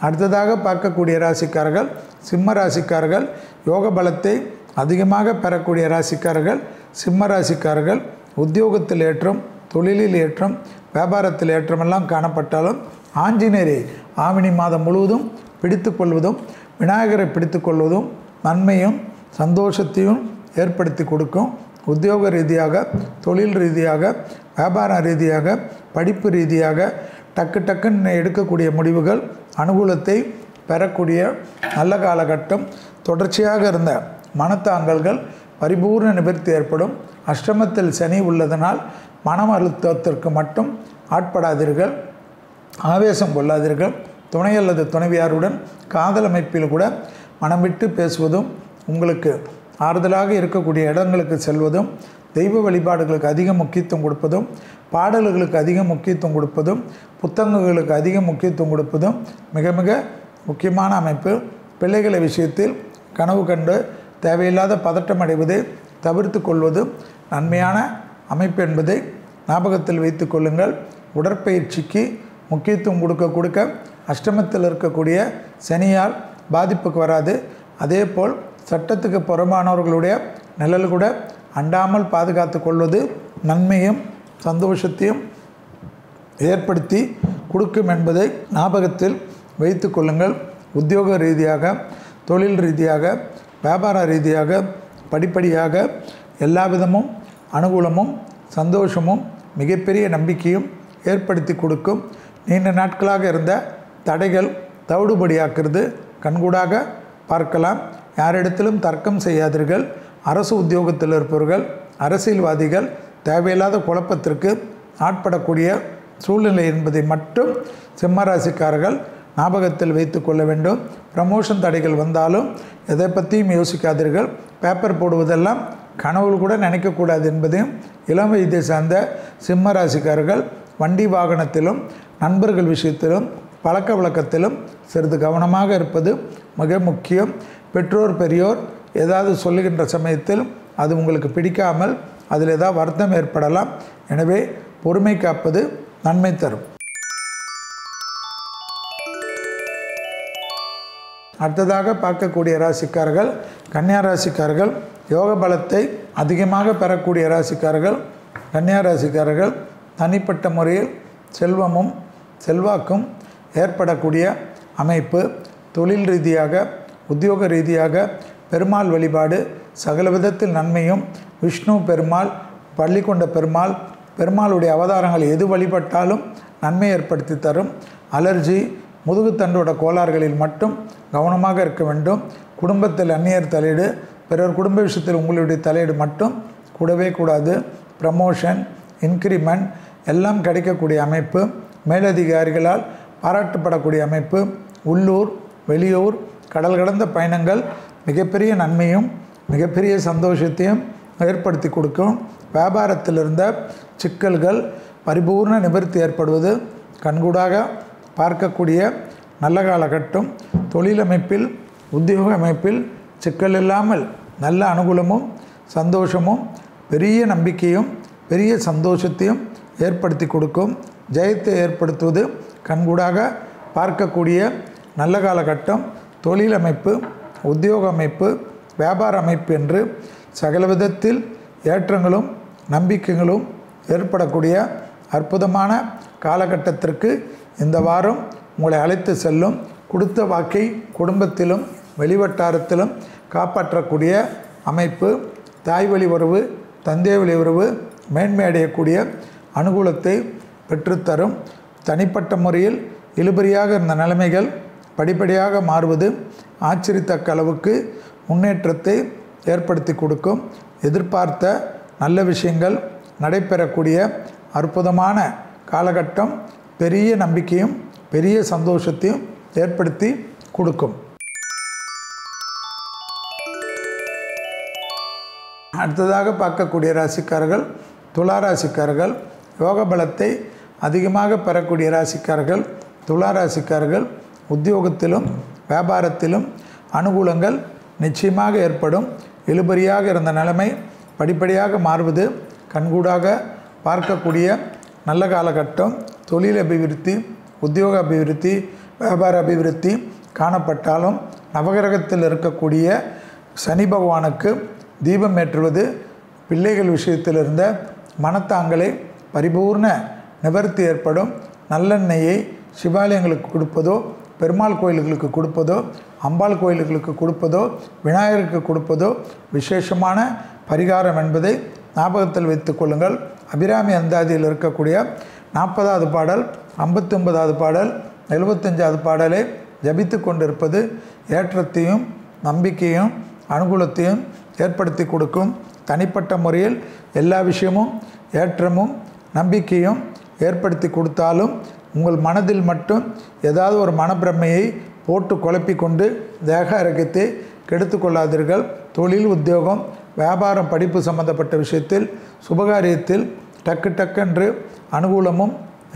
அடுத்ததாக பார்க்கக்கூடிய ராசிக்காரர்கள் சிம்ம ராசிக்காரர்கள். யோக பலத்தை அதிகமாக பெறக்கூடிய ராசிக்காரர்கள் சிம்ம ராசிக்காரர்கள். உத்தியோகத்தில் ஏற்றம், தொழிலில் ஏற்றம், வியாபாரத்தில் ஏற்றமெல்லாம் காணப்பட்டாலும் ஆஞ்சநேயரை ஆவணி மாதம் முழுவதும் பிடித்து கொள்வதும் விநாயகரை பிடித்து கொள்வதும் நன்மையும் சந்தோஷத்தையும் ஏற்படுத்தி கொடுக்கும். உத்தியோக ரீதியாக, தொழில் ரீதியாக, வியாபார ரீதியாக, படிப்பு ரீதியாக டக்குன்னு எடுக்கக்கூடிய முடிவுகள் அனுகூலத்தை பெறக்கூடிய நல்ல காலகட்டம். தொடர்ச்சியாக இருந்த மனத்தாங்கல்கள் பரிபூர்ண நிவர்த்தி ஏற்படும். அஷ்டமத்தில் சனி உள்ளதனால் மன அழுத்தத்திற்கு மட்டும் ஆட்படாதீர்கள், ஆவேசம் கொள்ளாதீர்கள். துணை அல்லது துணைவியாருடன் காதல் அமைப்பில் கூட மனம் விட்டு பேசுவதும், உங்களுக்கு ஆறுதலாக இருக்கக்கூடிய இடங்களுக்கு செல்வதும், தெய்வ வழிபாடுகளுக்கு அதிக முக்கியத்துவம் கொடுப்பதும், பாடல்களுக்கு அதிக முக்கியத்துவம் கொடுப்பதும், புத்தகங்களுக்கு அதிக முக்கியத்துவம் கொடுப்பதும் மிக மிக முக்கியமான அமைப்பு. பிள்ளைகளை விஷயத்தில் கனவு கண்டு தேவையில்லாத பதட்டம் அடைவதை தவிர்த்து கொள்வது நன்மையான அமைப்பு என்பதை ஞாபகத்தில் வைத்து கொள்ளுங்கள். உடற்பயிற்சிக்கு முக்கியத்துவம் கொடுக்க அஷ்டமத்தில் இருக்கக்கூடிய சனியால் பாதிப்புக்கு வராது. அதேபோல் சட்டத்துக்கு புறம்பானவர்களுடைய நிழல் கூட அண்டாமல் பாதுகாத்து கொள்வது நன்மையும் சந்தோஷத்தையும் ஏற்படுத்தி கொடுக்கும் என்பதை ஞாபகத்தில் வைத்து கொள்ளுங்கள். உத்தியோக ரீதியாக, தொழில் ரீதியாக, வியாபார ரீதியாக படிப்படியாக எல்லா விதமும் அனுகூலமும் சந்தோஷமும் மிகப்பெரிய நம்பிக்கையும் ஏற்படுத்தி கொடுக்கும். நீண்ட நாட்களாக இருந்த தடைகள் தவிடுபடியாக்குறது கண்கூடாக பார்க்கலாம். யாரிடத்திலும் தர்க்கம் செய்யாதீர்கள். அரசு உத்தியோகத்தில் இருப்பவர்கள், அரசியல்வாதிகள் தேவையில்லாத குழப்பத்திற்கு ஆட்படக்கூடிய சூழ்நிலை என்பதை மட்டும் சிம்மராசிக்காரர்கள் ஞாபகத்தில் வைத்து கொள்ள வேண்டும். ப்ரமோஷன் தடைகள் வந்தாலும் எதை பற்றியும் யோசிக்காதீர்கள். பேப்பர் போடுவதெல்லாம் கனவுள் கூட நினைக்கக்கூடாது என்பதையும் இளம் வயதை சார்ந்த சிம்ம ராசிக்காரர்கள் வண்டி வாகனத்திலும் நண்பர்கள் விஷயத்திலும் பழக்க வழக்கத்திலும் சிறிது கவனமாக இருப்பது மிக முக்கியம். பெற்றோர் பெரியோர் ஏதாவது சொல்லுகின்ற சமயத்தில் அது உங்களுக்கு பிடிக்காமல் அதில் ஏதாவது வருத்தம் ஏற்படலாம். எனவே பொறுமை காப்பது நன்மை தரும். அடுத்ததாக பார்க்கக்கூடிய ராசிக்காரர்கள் கன்னியா ராசிக்காரர்கள். யோக பலத்தை அதிகமாக பெறக்கூடிய ராசிக்காரர்கள் கன்னியா ராசிக்காரர்கள். தனிப்பட்ட முறையில் செல்வமும் செல்வாக்கும் ஏற்படக்கூடிய அமைப்பு. தொழில் ரீதியாக, உத்தியோக ரீதியாக பெருமாள் வழிபாடு சகல விதத்தில் நன்மையும். விஷ்ணு பெருமாள், பள்ளிக்கொண்ட பெருமாள், பெருமாளுடைய அவதாரங்கள் எது வழிபட்டாலும் நன்மை ஏற்படுத்தி தரும். அலர்ஜி, முதுகுத்தண்டோட கோளாறுகளில் மட்டும் கவனமாக இருக்க வேண்டும். குடும்பத்தில் அந்நியர் தலையீடு, பிறர் குடும்ப விஷயத்தில் உங்களுடைய தலையீடு மட்டும் கூடவே கூடாது. ப்ரமோஷன், இன்க்ரிமெண்ட் எல்லாம் கிடைக்கக்கூடிய அமைப்பு. மேலதிகாரிகளால் பாராட்டப்படக்கூடிய அமைப்பு. உள்ளூர், வெளியூர், கடல் கடந்த பயணங்கள் மிகப்பெரிய நன்மையும் மிகப்பெரிய சந்தோஷத்தையும் ஏற்படுத்தி கொடுக்கும். வியாபாரத்தில் இருந்த சிக்கல்கள் பரிபூர்ண நிவர்த்தி ஏற்படுவது கண்கூடாக பார்க்கக்கூடிய நல்ல காலகட்டம். தொழிலமைப்பில், உத்தியோக அமைப்பில் சிக்கல் இல்லாமல் நல்ல அனுகூலமும் சந்தோஷமும் பெரிய நம்பிக்கையும் பெரிய சந்தோஷத்தையும் ஏற்படுத்தி கொடுக்கும். ஜெயத்தை ஏற்படுத்துவது கண்கூடாக பார்க்கக்கூடிய நல்ல காலகட்டம். தொழில் அமைப்பு, உத்தியோக அமைப்பு, வியாபார அமைப்பு என்று சகல விதத்தில் ஏற்றங்களும் நம்பிக்கைகளும் ஏற்படக்கூடிய அற்புதமான காலகட்டத்திற்கு இந்த வாரம் உங்களை அழைத்து செல்லும். கொடுத்த வாக்கை குடும்பத்திலும் வெளிவட்டாரத்திலும் காப்பாற்றக்கூடிய அமைப்பு. தாய் வழி உறவு, தந்தை வழி உறவு மேன்மை அடையக்கூடிய அனுகூலத்தை பெற்றுத்தரும். தனிப்பட்ட முறையில் இழுபறியாக இருந்த நிலைமைகள் படிப்படியாக மாறுவது ஆச்சரியத்தக்க அளவுக்கு முன்னேற்றத்தை ஏற்படுத்தி கொடுக்கும். எதிர்பார்த்த நல்ல விஷயங்கள் நடைபெறக்கூடிய அற்புதமான காலகட்டம். பெரிய நம்பிக்கையும் பெரிய சந்தோஷத்தையும் ஏற்படுத்தி கொடுக்கும். அடுத்ததாக பார்க்கக்கூடிய ராசிக்காரர்கள் துலா ராசிக்காரர்கள். யோக பலத்தை அதிகமாக பெறக்கூடிய ராசிக்காரர்கள் துலா ராசிக்காரர்கள். உத்தியோகத்திலும் வியாபாரத்திலும் அனுகூலங்கள் நிச்சயமாக ஏற்படும். இழுபறியாக இருந்த நிலைமை படிப்படியாக மாறுவது கண்கூடாக பார்க்கக்கூடிய நல்ல காலகட்டம். தொழில் அபிவிருத்தி, உத்தியோக அபிவிருத்தி, வியாபார அபிவிருத்தி காணப்பட்டாலும் நவகிரகத்தில் இருக்கக்கூடிய சனி பகவானுக்கு தீபம் ஏற்றுவது பிள்ளைகள் விஷயத்தில் இருந்த மனத்தாங்களை பரிபூர்ண நிவர்த்தி ஏற்படும். நல்லெண்ணெயை சிவாலயங்களுக்கு கொடுப்பதோ, பெருமாள் கோயில்களுக்கு கொடுப்பதோ, அம்பாள் கோயில்களுக்கு கொடுப்பதோ, விநாயகருக்கு கொடுப்பதோ விசேஷமான பரிகாரம் என்பதை ஞாபகத்தில் வைத்துக் கொள்ளுங்கள். அபிராமி அந்தாதியில் இருக்கக்கூடிய 40வது பாடல், 59வது பாடல், 75வது பாடலை ஜபித்து கொண்டிருப்பது ஏற்றத்தையும் நம்பிக்கையும் அனுகூலத்தையும் ஏற்படுத்தி கொடுக்கும். தனிப்பட்ட முறையில் எல்லா விஷயமும் ஏற்றமும் நம்பிக்கையும் ஏற்படுத்தி கொடுத்தாலும் உங்கள் மனதில் மட்டும் ஏதாவது ஒரு மனப்பிரமையை போட்டு குழப்பிக்கொண்டு தேக ஆரோக்கியத்தை கெடுத்து கொள்ளாதீர்கள். தொழில், உத்தியோகம், வியாபாரம், படிப்பு சம்பந்தப்பட்ட விஷயத்தில் சுபகாரியத்தில் டக்கு அனுகூலமும்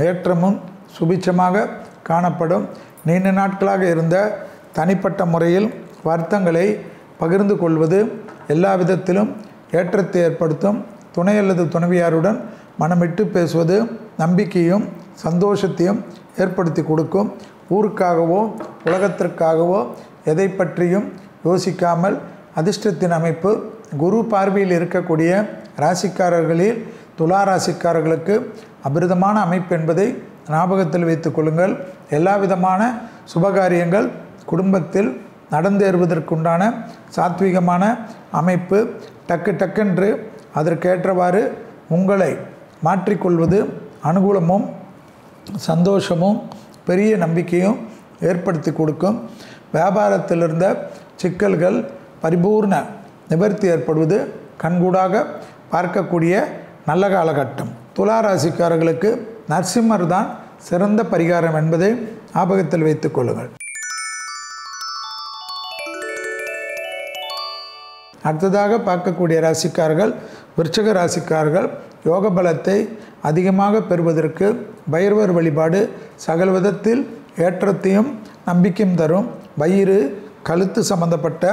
ஏற்றமும் சுபிட்சமாக காணப்படும். நீண்ட நாட்களாக இருந்த தனிப்பட்ட முறையில் வருத்தங்களை பகிர்ந்து கொள்வது எல்லா விதத்திலும் ஏற்றத்தை ஏற்படுத்தும். துணை அல்லது துணைவியாருடன் மனமிட்டு பேசுவது நம்பிக்கையும் சந்தோஷத்தையும் ஏற்படுத்தி கொடுக்கும். ஊருக்காகவோ உலகத்திற்காகவோ எதை பற்றியும் யோசிக்காமல் அதிர்ஷ்டத்தின் அமைப்பு குரு பார்வையில் இருக்கக்கூடிய ராசிக்காரர்களில் துலா ராசிக்காரர்களுக்கு அபிரிதமான அமைப்பு என்பதை ஞாபகத்தில் வைத்துக் கொள்ளுங்கள். எல்லா விதமான சுபகாரியங்கள் குடும்பத்தில் நடந்தேறுவதற்குண்டான சாத்வீகமான அமைப்பு. டக்கென்று அதற்கேற்றவாறு உங்களை மாற்றிக்கொள்வது அனுகூலமும் சந்தோஷமும் பெரிய நம்பிக்கையும் ஏற்படுத்தி கொடுக்கும். வியாபாரத்தில் இருந்த சிக்கல்கள் பரிபூர்ண நிவர்த்தி ஏற்படுவது கண்கூடாக பார்க்கக்கூடிய நல்ல காலகட்டம். துலா ராசிக்காரர்களுக்கு நரசிம்மர் தான் சிறந்த பரிகாரம் என்பதை ஞாபகத்தில் வைத்துக் கொள்ளுங்கள். அடுத்ததாக பார்க்கக்கூடிய ராசிக்காரர்கள் விருச்சிக ராசிக்காரர்கள் யோக பலத்தை அதிகமாக பெறுவதற்கு பைரவர் வழிபாடு சகல விதத்தில் ஏற்றத்தையும் நம்பிக்கையும் தரும். வயிறு கழுத்து சம்பந்தப்பட்ட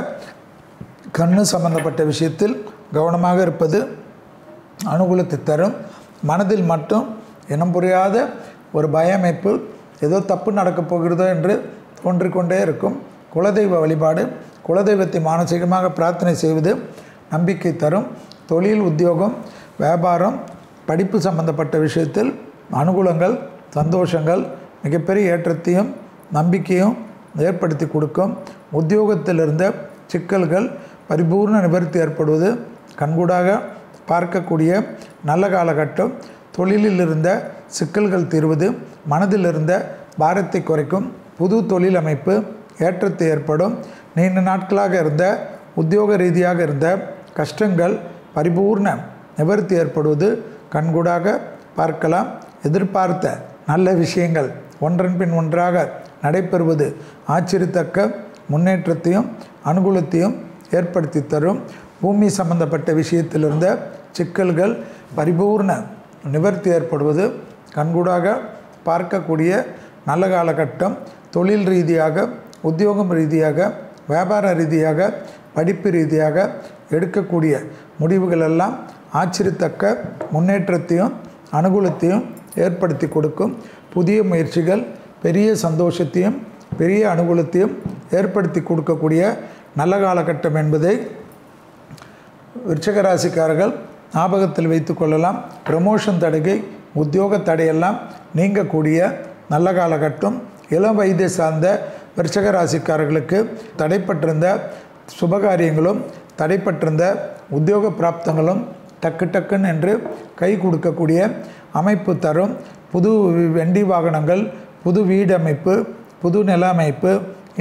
கண்ணு சம்பந்தப்பட்ட விஷயத்தில் கவனமாக இருப்பது அனுகூலத்தை தரும். மனதில் மட்டும் இனம் புரியாத ஒரு பயமைப்பு, ஏதோ தப்பு நடக்கப் போகிறதோ என்று தோன்றிக்கொண்டே இருக்கும். குலதெய்வ வழிபாடு குலதெய்வத்தை மானசீகமாக பிரார்த்தனை செய்வது நம்பிக்கை தரும். தொழில் உத்தியோகம் வியாபாரம் படிப்பு சம்பந்தப்பட்ட விஷயத்தில் அனுகூலங்கள் சந்தோஷங்கள் மிகப்பெரிய ஏற்றத்தையும் நம்பிக்கையும் ஏற்படுத்தி கொடுக்கும். உத்தியோகத்தில் இருந்த சிக்கல்கள் பரிபூர்ண நிவர்த்தி ஏற்படுவது கண்கூடாக பார்க்கக்கூடிய நல்ல காலகட்டம். தொழிலில் இருந்த சிக்கல்கள் தீர்வது மனதில் இருந்த பாரத்தை குறைக்கும். புது தொழில் அமைப்பு ஏற்றத்தை ஏற்படும். நீண்ட நாட்களாக இருந்த உத்தியோக ரீதியாக இருந்த கஷ்டங்கள் பரிபூர்ண நிவர்த்தி ஏற்படுவது கண்கூடாக பார்க்கலாம். எதிர்பார்த்த நல்ல விஷயங்கள் ஒன்றன் பின் ஒன்றாக நடைபெறுவது ஆச்சரியத்தக்க முன்னேற்றத்தையும் அனுகூலத்தையும் ஏற்படுத்தி தரும். பூமி சம்பந்தப்பட்ட விஷயத்தில் இருந்த சிக்கல்கள் பரிபூர்ண நிவர்த்தி ஏற்படுவது கண்கூடாக பார்க்கக்கூடிய நல்ல காலகட்டம். தொழில் ரீதியாக உத்தியோகம் ரீதியாக வியாபார ரீதியாக படிப்பு ரீதியாக எடுக்கக்கூடிய முடிவுகள் எல்லாம் ஆச்சரியத்தக்க முன்னேற்றத்தையும் அனுகூலத்தையும் ஏற்படுத்தி கொடுக்கும். புதிய முயற்சிகள் பெரிய சந்தோஷத்தையும் பெரிய அனுகூலத்தையும் ஏற்படுத்தி கொடுக்கக்கூடிய நல்ல காலகட்டம் என்பதை விருச்சிக ராசிக்காரர்கள் ஞாபகத்தில் வைத்து கொள்ளலாம். ப்ரமோஷன் தடைகை உத்தியோக தடையெல்லாம் நீங்கக்கூடிய நல்ல காலகட்டம். இளம் வயதை சார்ந்த விருச்சிக ராசிக்காரர்களுக்கு தடைப்பட்டிருந்த சுபகாரியங்களும் தடைப்பட்டிருந்த உத்தியோக பிராப்தங்களும் டக்குன்னு என்று கை கொடுக்கக்கூடிய அமைப்பு தரும். புது வண்டி வாகனங்கள் புது வீடு அமைப்பு புது நில அமைப்பு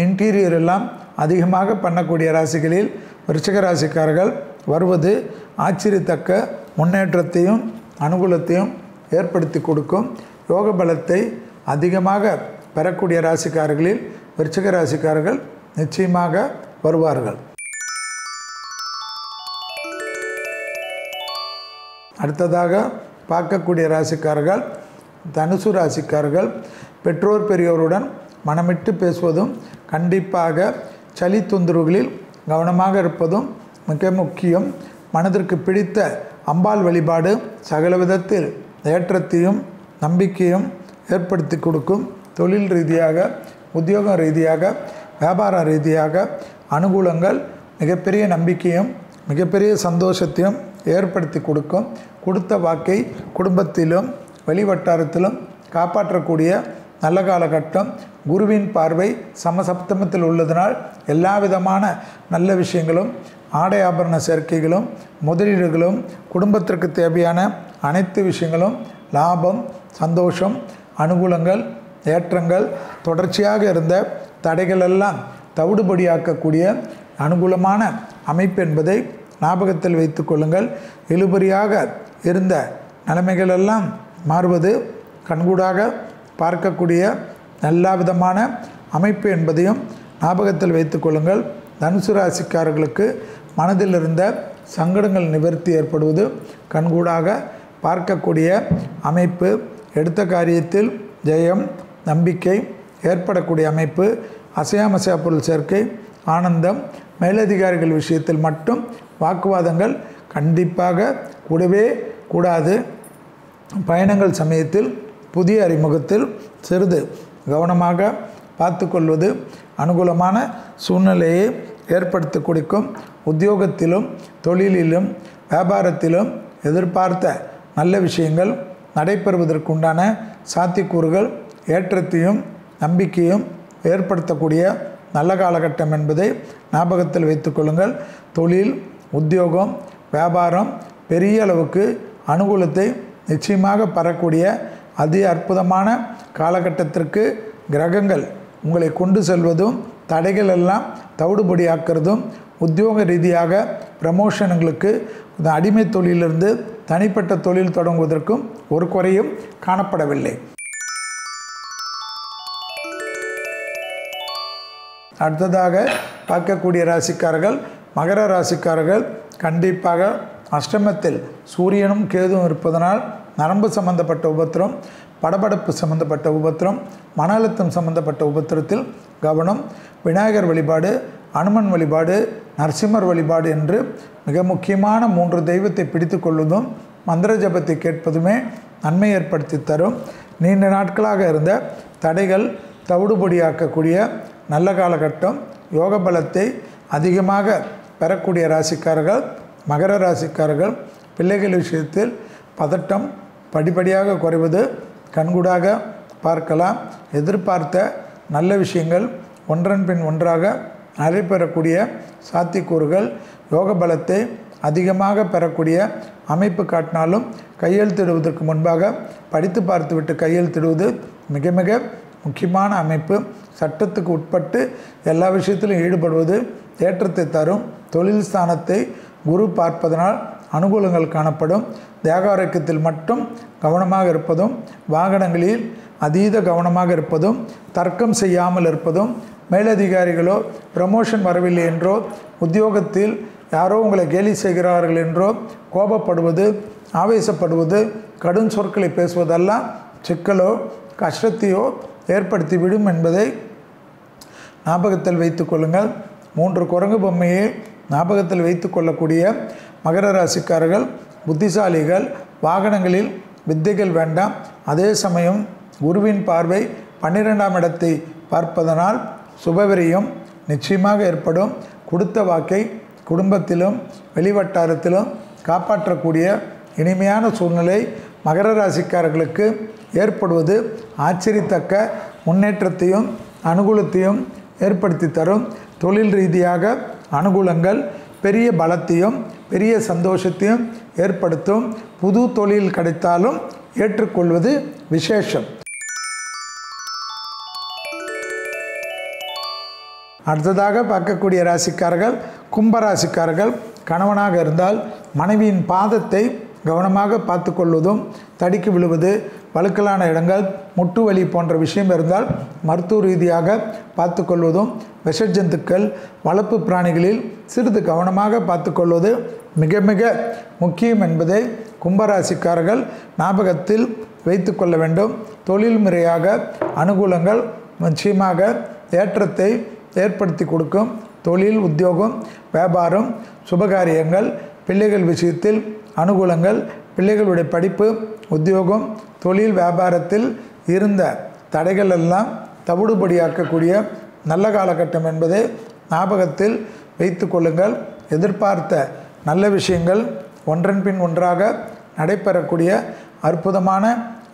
இன்டீரியர் எல்லாம் அதிகமாக பண்ணக்கூடிய ராசிகளில் விருச்சிக ராசிக்காரர்கள் வருவது ஆச்சரியத்தக்க முன்னேற்றத்தையும் அனுகூலத்தையும் ஏற்படுத்தி கொடுக்கும். யோக பலத்தை அதிகமாக பெறக்கூடிய ராசிக்காரர்களில் விருச்சிக ராசிக்காரர்கள் நிச்சயமாக வருவார்கள். அடுத்ததாக பார்க்கக்கூடிய ராசிக்காரர்கள் தனுசு ராசிக்காரர்கள் பெற்றோர் பெரியோருடன் மனமிட்டு பேசுவதும் கண்டிப்பாக சளி தொந்தரவுகளில் கவனமாக இருப்பதும் மிக முக்கியம். மனதிற்கு பிடித்த அம்பாள் வழிபாடு சகல விதத்தில் ஏற்றத்தையும் நம்பிக்கையும் ஏற்படுத்தி கொடுக்கும். தொழில் ரீதியாக உத்தியோக ரீதியாக வியாபார ரீதியாக அனுகூலங்கள் மிகப்பெரிய நம்பிக்கையும் மிகப்பெரிய சந்தோஷத்தையும் ஏற்படுத்தி கொடுக்கும். கொடுத்த வாக்கை குடும்பத்திலும் வெளிவட்டாரத்திலும் காப்பாற்றக்கூடிய நல்ல காலகட்டம். குருவின் பார்வை சமசப்தமத்தில் உள்ளதனால் எல்லா விதமான நல்ல விஷயங்களும் ஆடை ஆபரண சேர்க்கைகளும் முதலீடுகளும் குடும்பத்திற்கு தேவையான அனைத்து விஷயங்களும் லாபம் சந்தோஷம் அனுகூலங்கள் ஏற்றங்கள் தொடர்ச்சியாக இருந்த தடைகளெல்லாம் தவிடுபடியாக்கக்கூடிய அனுகூலமான அமைப்பு என்பதை ஞாபகத்தில் வைத்து கொள்ளுங்கள். இழுபறியாக இருந்த நிலைமைகளெல்லாம் மாறுவது கண்கூடாக பார்க்கக்கூடிய எல்லா விதமான அமைப்பு என்பதையும் ஞாபகத்தில் வைத்து கொள்ளுங்கள். தனுசு ராசிக்காரர்களுக்கு மனதில் இருந்த சங்கடங்கள் நிவர்த்தி ஏற்படுவது கண்கூடாக பார்க்கக்கூடிய அமைப்பு. எடுத்த காரியத்தில் ஜெயம் நம்பிக்கை ஏற்படக்கூடிய அமைப்பு. அசையாமசையா பொருள் சேர்க்கை ஆனந்தம். மேலதிகாரிகள் விஷயத்தில் மட்டும் வாக்குவாதங்கள் கண்டிப்பாக கூடவே கூடாது. பயணங்கள் சமயத்தில் புதிய அறிமுகத்தில் சிறிது கவனமாக பார்த்து கொள்வது அனுகூலமான சூழ்நிலையை ஏற்படுத்தி கொடுக்கும். உத்தியோகத்திலும் தொழிலிலும் வியாபாரத்திலும் எதிர்பார்த்த நல்ல விஷயங்கள் நடைபெறுவதற்குண்டான சாத்தியக்கூறுகள் ஏற்றத்தையும் நம்பிக்கையும் ஏற்படுத்தக்கூடிய நல்ல காலகட்டம் என்பதை ஞாபகத்தில் வைத்துக்கொள்ளுங்கள். தொழில், உத்தியோகம், வியாபாரம் பெரிய அளவுக்கு அனுகூலத்தை நிச்சயமாக பெறக்கூடிய அதி அற்புதமான காலகட்டத்திற்கு கிரகங்கள் உங்களை கொண்டு செல்வதும் தடைகள் எல்லாம் தவிடுபடியாக்குறதும் உத்தியோக ரீதியாக ப்ரமோஷன்களுக்கு அடிமை தொழிலிருந்து தனிப்பட்ட தொழில் தொடங்குவதற்கும் ஒரு குறையும் காணப்படவில்லை. அடுத்ததாக பார்க்கக்கூடிய ராசிக்காரர்கள் மகர ராசிக்காரர்கள் கண்டிப்பாக அஷ்டமத்தில் சூரியனும் கேதுவும் இருப்பதனால் நரம்பு சம்பந்தப்பட்ட உபத்திரம், படபடப்பு சம்பந்தப்பட்ட உபத்திரம், மன அழுத்தம் சம்பந்தப்பட்ட உபத்திரத்தில் கவனம். விநாயகர் வழிபாடு, அனுமன் வழிபாடு, நரசிம்மர் வழிபாடு என்று மிக முக்கியமான 3 தெய்வத்தை பிடித்து கொள்வதும் மந்திர ஜபத்தை கேட்பதுமே நன்மை ஏற்படுத்தி தரும். நீண்ட நாட்களாக இருந்த தடைகள் தவிடுபொடியாக்கக்கூடிய நல்ல காலகட்டம். யோக பலத்தை அதிகமாக பெறக்கூடிய ராசிக்காரர்கள் மகர ராசிக்காரர்கள். பிள்ளைகள் விஷயத்தில் பதட்டம் படிப்படியாக குறைவது கண்கூடாக பார்க்கலாம். எதிர்பார்த்த நல்ல விஷயங்கள் ஒன்றன் பின் ஒன்றாக நடைபெறக்கூடிய சாத்தியக்கூறுகள். யோக பலத்தை அதிகமாக பெறக்கூடிய அமைப்பு காட்டினாலும் கையெழுத்திடுவதற்கு முன்பாக படித்து பார்த்துவிட்டு கையெழுத்திடுவது மிக மிக முக்கியமான அமைப்பு. சட்டத்துக்கு உட்பட்டு எல்லா விஷயத்திலும் ஈடுபடுவது ஏற்றத்தை தரும். தொழில் ஸ்தானத்தை குரு பார்ப்பதனால் அனுகூலங்கள் காணப்படும். தேக ஆரோக்கியத்தில் மட்டும் கவனமாக இருப்பதும், வாகனங்களில் அதீத கவனமாக இருப்பதும், தர்க்கம் செய்யாமல் இருப்பதும், மேலதிகாரிகளோ ப்ரமோஷன் வரவில்லை என்றோ, உத்தியோகத்தில் யாரோ உங்களை கேலி செய்கிறார்கள் என்றோ கோபப்படுவது, ஆவேசப்படுவது, கடும் சொற்களை பேசுவதெல்லாம் சிக்கலோ கஷ்டத்தையோ ஏற்படுத்திவிடும் என்பதை ஞாபகத்தில் வைத்து கொள்ளுங்கள். 3 குரங்கு பொம்மையை ஞாபகத்தில் வைத்து கொள்ளக்கூடிய மகர ராசிக்காரர்கள் புத்திசாலிகள். வாகனங்களில் வித்தைகள் வேண்டாம். அதே சமயம் குருவின் பார்வை 12ஆம் இடத்தை பார்ப்பதனால் சுபவிரியம் நிச்சயமாக ஏற்படும். கொடுத்த வாக்கை குடும்பத்திலும் வெளிவட்டாரத்திலும் காப்பாற்றக்கூடிய இனிமையான சூழ்நிலை மகர ராசிக்காரர்களுக்கு ஏற்படுவது ஆச்சரியத்தக்க முன்னேற்றத்தையும் அனுகூலத்தையும் ஏற்படுத்தி தரும். தொழில் ரீதியாக அனுகூலங்கள் பெரிய பலத்தையும் பெரிய சந்தோஷத்தையும் ஏற்படுத்தும். புது தொழில் கிடைத்தாலும் ஏற்றுக்கொள்வது விசேஷம். அடுத்ததாக பார்க்கக்கூடிய ராசிக்காரர்கள் கும்பராசிக்காரர்கள். கணவனாக இருந்தால் மனைவியின் பாதத்தை கவனமாக பார்த்து கொள்வதும், தடிக்கு விழுவது, வழுக்கலான இடங்கள், முட்டு வலி போன்ற விஷயம் இருந்தால் மருத்துவ ரீதியாக பார்த்து கொள்வதும், விஷஜந்துக்கள், வளர்ப்பு பிராணிகளில் சிறிது கவனமாக பார்த்து கொள்வது மிக மிக முக்கியம் என்பதை கும்பராசிக்காரர்கள் ஞாபகத்தில் வைத்து கொள்ள வேண்டும். தொழில் முறையாக அனுகூலங்கள் நிச்சயமாக ஏற்றத்தை ஏற்படுத்தி கொடுக்கும். தொழில், உத்தியோகம், வியாபாரம், சுபகாரியங்கள், பிள்ளைகள் விஷயத்தில் அனுகூலங்கள், பிள்ளைகளுடைய படிப்பு, உத்தியோகம், தொழில், வியாபாரத்தில் இருந்த தடைகள் எல்லாம் தவிடுபடியாக்கக்கூடிய நல்ல காலகட்டம் என்பதை ஞாபகத்தில் வைத்து கொள்ளுங்கள். எதிர்பார்த்த நல்ல விஷயங்கள் ஒன்றன் பின் ஒன்றாக நடைபெறக்கூடிய அற்புதமான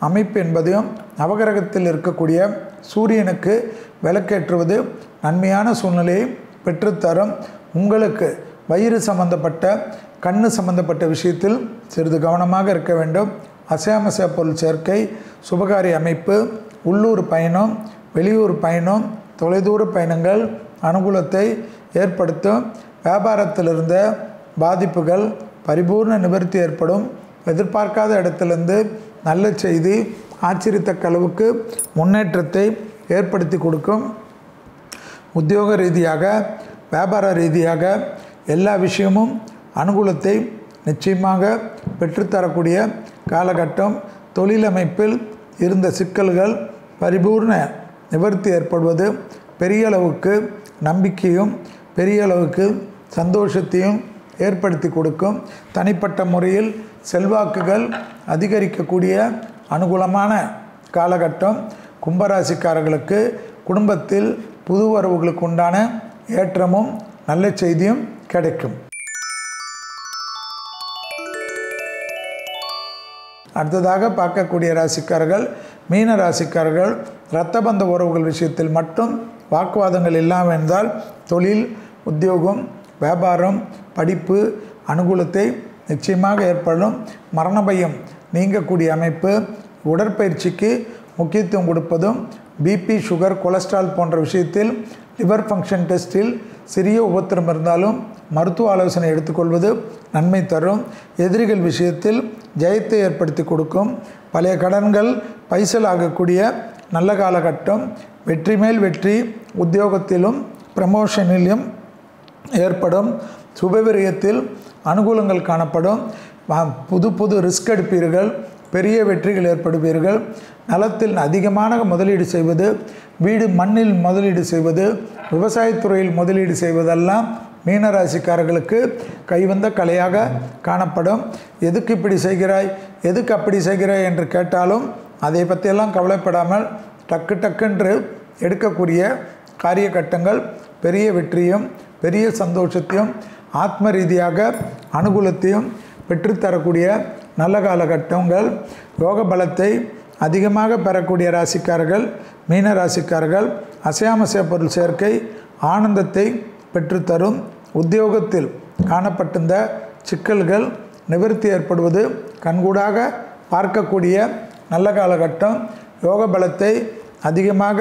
அமைப்பு என்பதையும், நவகிரகத்தில் இருக்கக்கூடிய சூரியனுக்கு விளக்கேற்றுவது நன்மையான சூழ்நிலையை பெற்றுத்தரும். உங்களுக்கு வயிறு சம்பந்தப்பட்ட, கண்ணு சம்பந்தப்பட்ட விஷயத்தில் சிறிது கவனமாக இருக்க வேண்டும். அசையாமசைய பொருள் சேர்க்கை, சுபகாரிய அமைப்பு, உள்ளூர் பயணம், வெளியூர் பயணம், தொலைதூர பயணங்கள் அனுகூலத்தை ஏற்படுத்தும். வியாபாரத்தில் இருந்த பாதிப்புகள் பரிபூர்ண நிவர்த்தி ஏற்படும். எதிர்பார்க்காத இடத்திலிருந்து நல்ல செய்தி ஆச்சரியத்தக்க அளவுக்கு முன்னேற்றத்தை ஏற்படுத்தி கொடுக்கும். உத்தியோக ரீதியாக, வியாபார ரீதியாக எல்லா விஷயமும் அனுகூலத்தை நிச்சயமாக பெற்றுத்தரக்கூடிய காலகட்டம். தொழிலமைப்பில் இருந்த சிக்கல்கள் பரிபூர்ண நிவர்த்தி ஏற்படுவது பெரிய அளவுக்கு நம்பிக்கையும் பெரிய அளவுக்கு சந்தோஷத்தையும் ஏற்படுத்தி கொடுக்கும். தனிப்பட்ட முறையில் செல்வாக்குகள் அதிகரிக்கக்கூடிய அனுகூலமான காலகட்டம். கும்பராசிக்காரர்களுக்கு குடும்பத்தில் புது வரவுகளுக்கு உண்டான ஏற்றமும் நல்ல செய்தியும் கிடைக்கும். அடுத்ததாக பார்க்கக்கூடிய ராசிக்காரர்கள் மீன ராசிக்காரர்கள். இரத்த பந்த உறவுகள் விஷயத்தில் மட்டும் வாக்குவாதங்கள் இல்லாமல் இருந்தால் தொழில், உத்தியோகம், வியாபாரம், படிப்பு அனுகூலத்தை நிச்சயமாக ஏற்படும். மரண பயம் நீங்கக்கூடிய அமைப்பு. உடற்பயிற்சிக்கு முக்கியத்துவம் கொடுப்பதும், பிபி, சுகர், கொலஸ்ட்ரால் போன்ற விஷயத்தில் லிவர் ஃபங்க்ஷன் டெஸ்ட்டில் சிறிய உபத்திரம் இருந்தாலும் மருத்துவ ஆலோசனை எடுத்துக்கொள்வது நன்மை தரும். எதிரிகள் விஷயத்தில் ஜெயத்தை ஏற்படுத்தி கொடுக்கும். பழைய கடன்கள் பைசல் ஆகக்கூடிய நல்ல காலகட்டம். வெற்றி மேல் வெற்றி உத்தியோகத்திலும் ப்ரமோஷனிலும் ஏற்படும். சுபவிரயத்தில் அனுகூலங்கள் காணப்படும். புது ரிஸ்க் எடுப்பீர்கள். பெரிய வெற்றிகள் ஏற்படுவீர்கள். நலத்தில் அதிகமான முதலீடு செய்வது, வீடு மண்ணில் முதலீடு செய்வது, விவசாயத்துறையில் முதலீடு செய்வதெல்லாம் மீனராசிக்காரர்களுக்கு கைவந்த கலையாக காணப்படும். எதுக்கு இப்படி செய்கிறாய், எதுக்கு அப்படி செய்கிறாய் என்று கேட்டாலும் அதை பற்றியெல்லாம் கவலைப்படாமல் டக்குன்று எடுக்கக்கூடிய காரிய கட்டங்கள் பெரிய வெற்றியும் பெரிய சந்தோஷத்தையும் ஆத்ம ரீதியாக அனுகூலத்தையும் பெற்றுத்தரக்கூடிய நல்ல காலகட்டங்கள். யோக பலத்தை அதிகமாக பெறக்கூடிய ராசிக்காரர்கள் மீன ராசிக்காரர்கள். அசையாமசைய பொருள் சேர்க்கை ஆனந்தத்தை பெற்றுத்தரும். உத்தியோகத்தில் காணப்பட்டிருந்த சிக்கல்கள் நிவர்த்தி ஏற்படுவது கண்கூடாக பார்க்கக்கூடிய நல்ல காலகட்டம். யோக பலத்தை அதிகமாக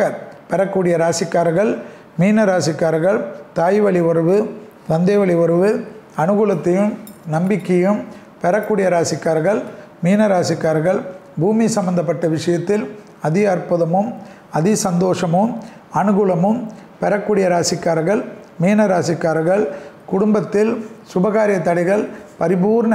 பெறக்கூடிய ராசிக்காரர்கள் மீன ராசிக்காரர்கள். தாய் வழி உறவு, தந்தை வழி உறவு அனுகூலத்தையும் நம்பிக்கையும் பெறக்கூடிய ராசிக்காரர்கள் மீன ராசிக்காரர்கள். பூமி சம்பந்தப்பட்ட விஷயத்தில் அதி அற்புதமும் அதி சந்தோஷமும் அனுகூலமும் பெறக்கூடிய ராசிக்காரர்கள் மீன ராசிக்காரர்கள். குடும்பத்தில் சுபகாரிய தடைகள் பரிபூர்ண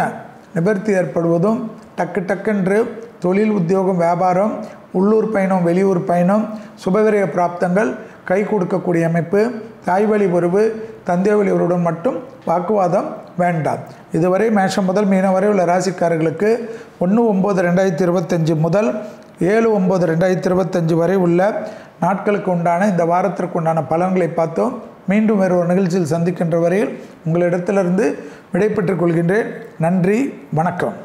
நிவர்த்தி ஏற்படுவதும் டக்குன்று தொழில், உத்தியோகம், வியாபாரம், உள்ளூர் பயணம், வெளியூர் பயணம், சுபவிரய பிராப்தங்கள் கை கொடுக்கக்கூடிய அமைப்பு. தாய் வழி உறவு, தந்தை வழி உறவுடன் மட்டும் வாக்குவாதம் வேண்டாம். இதுவரை மேஷம் முதல் மீனம் வரை உள்ள ராசிக்காரர்களுக்கு 1/9/2025 முதல் 7/9/2025 வரை உள்ள நாட்களுக்கு உண்டான இந்த வாரத்திற்கு உண்டான பலன்களை பார்த்தோம். மீண்டும் வேறு ஒரு நிகழ்ச்சியில் சந்திக்கின்ற வரையில் உங்களிடத்திலிருந்து விடைபெற்றுக் கொள்கின்றேன். நன்றி, வணக்கம்.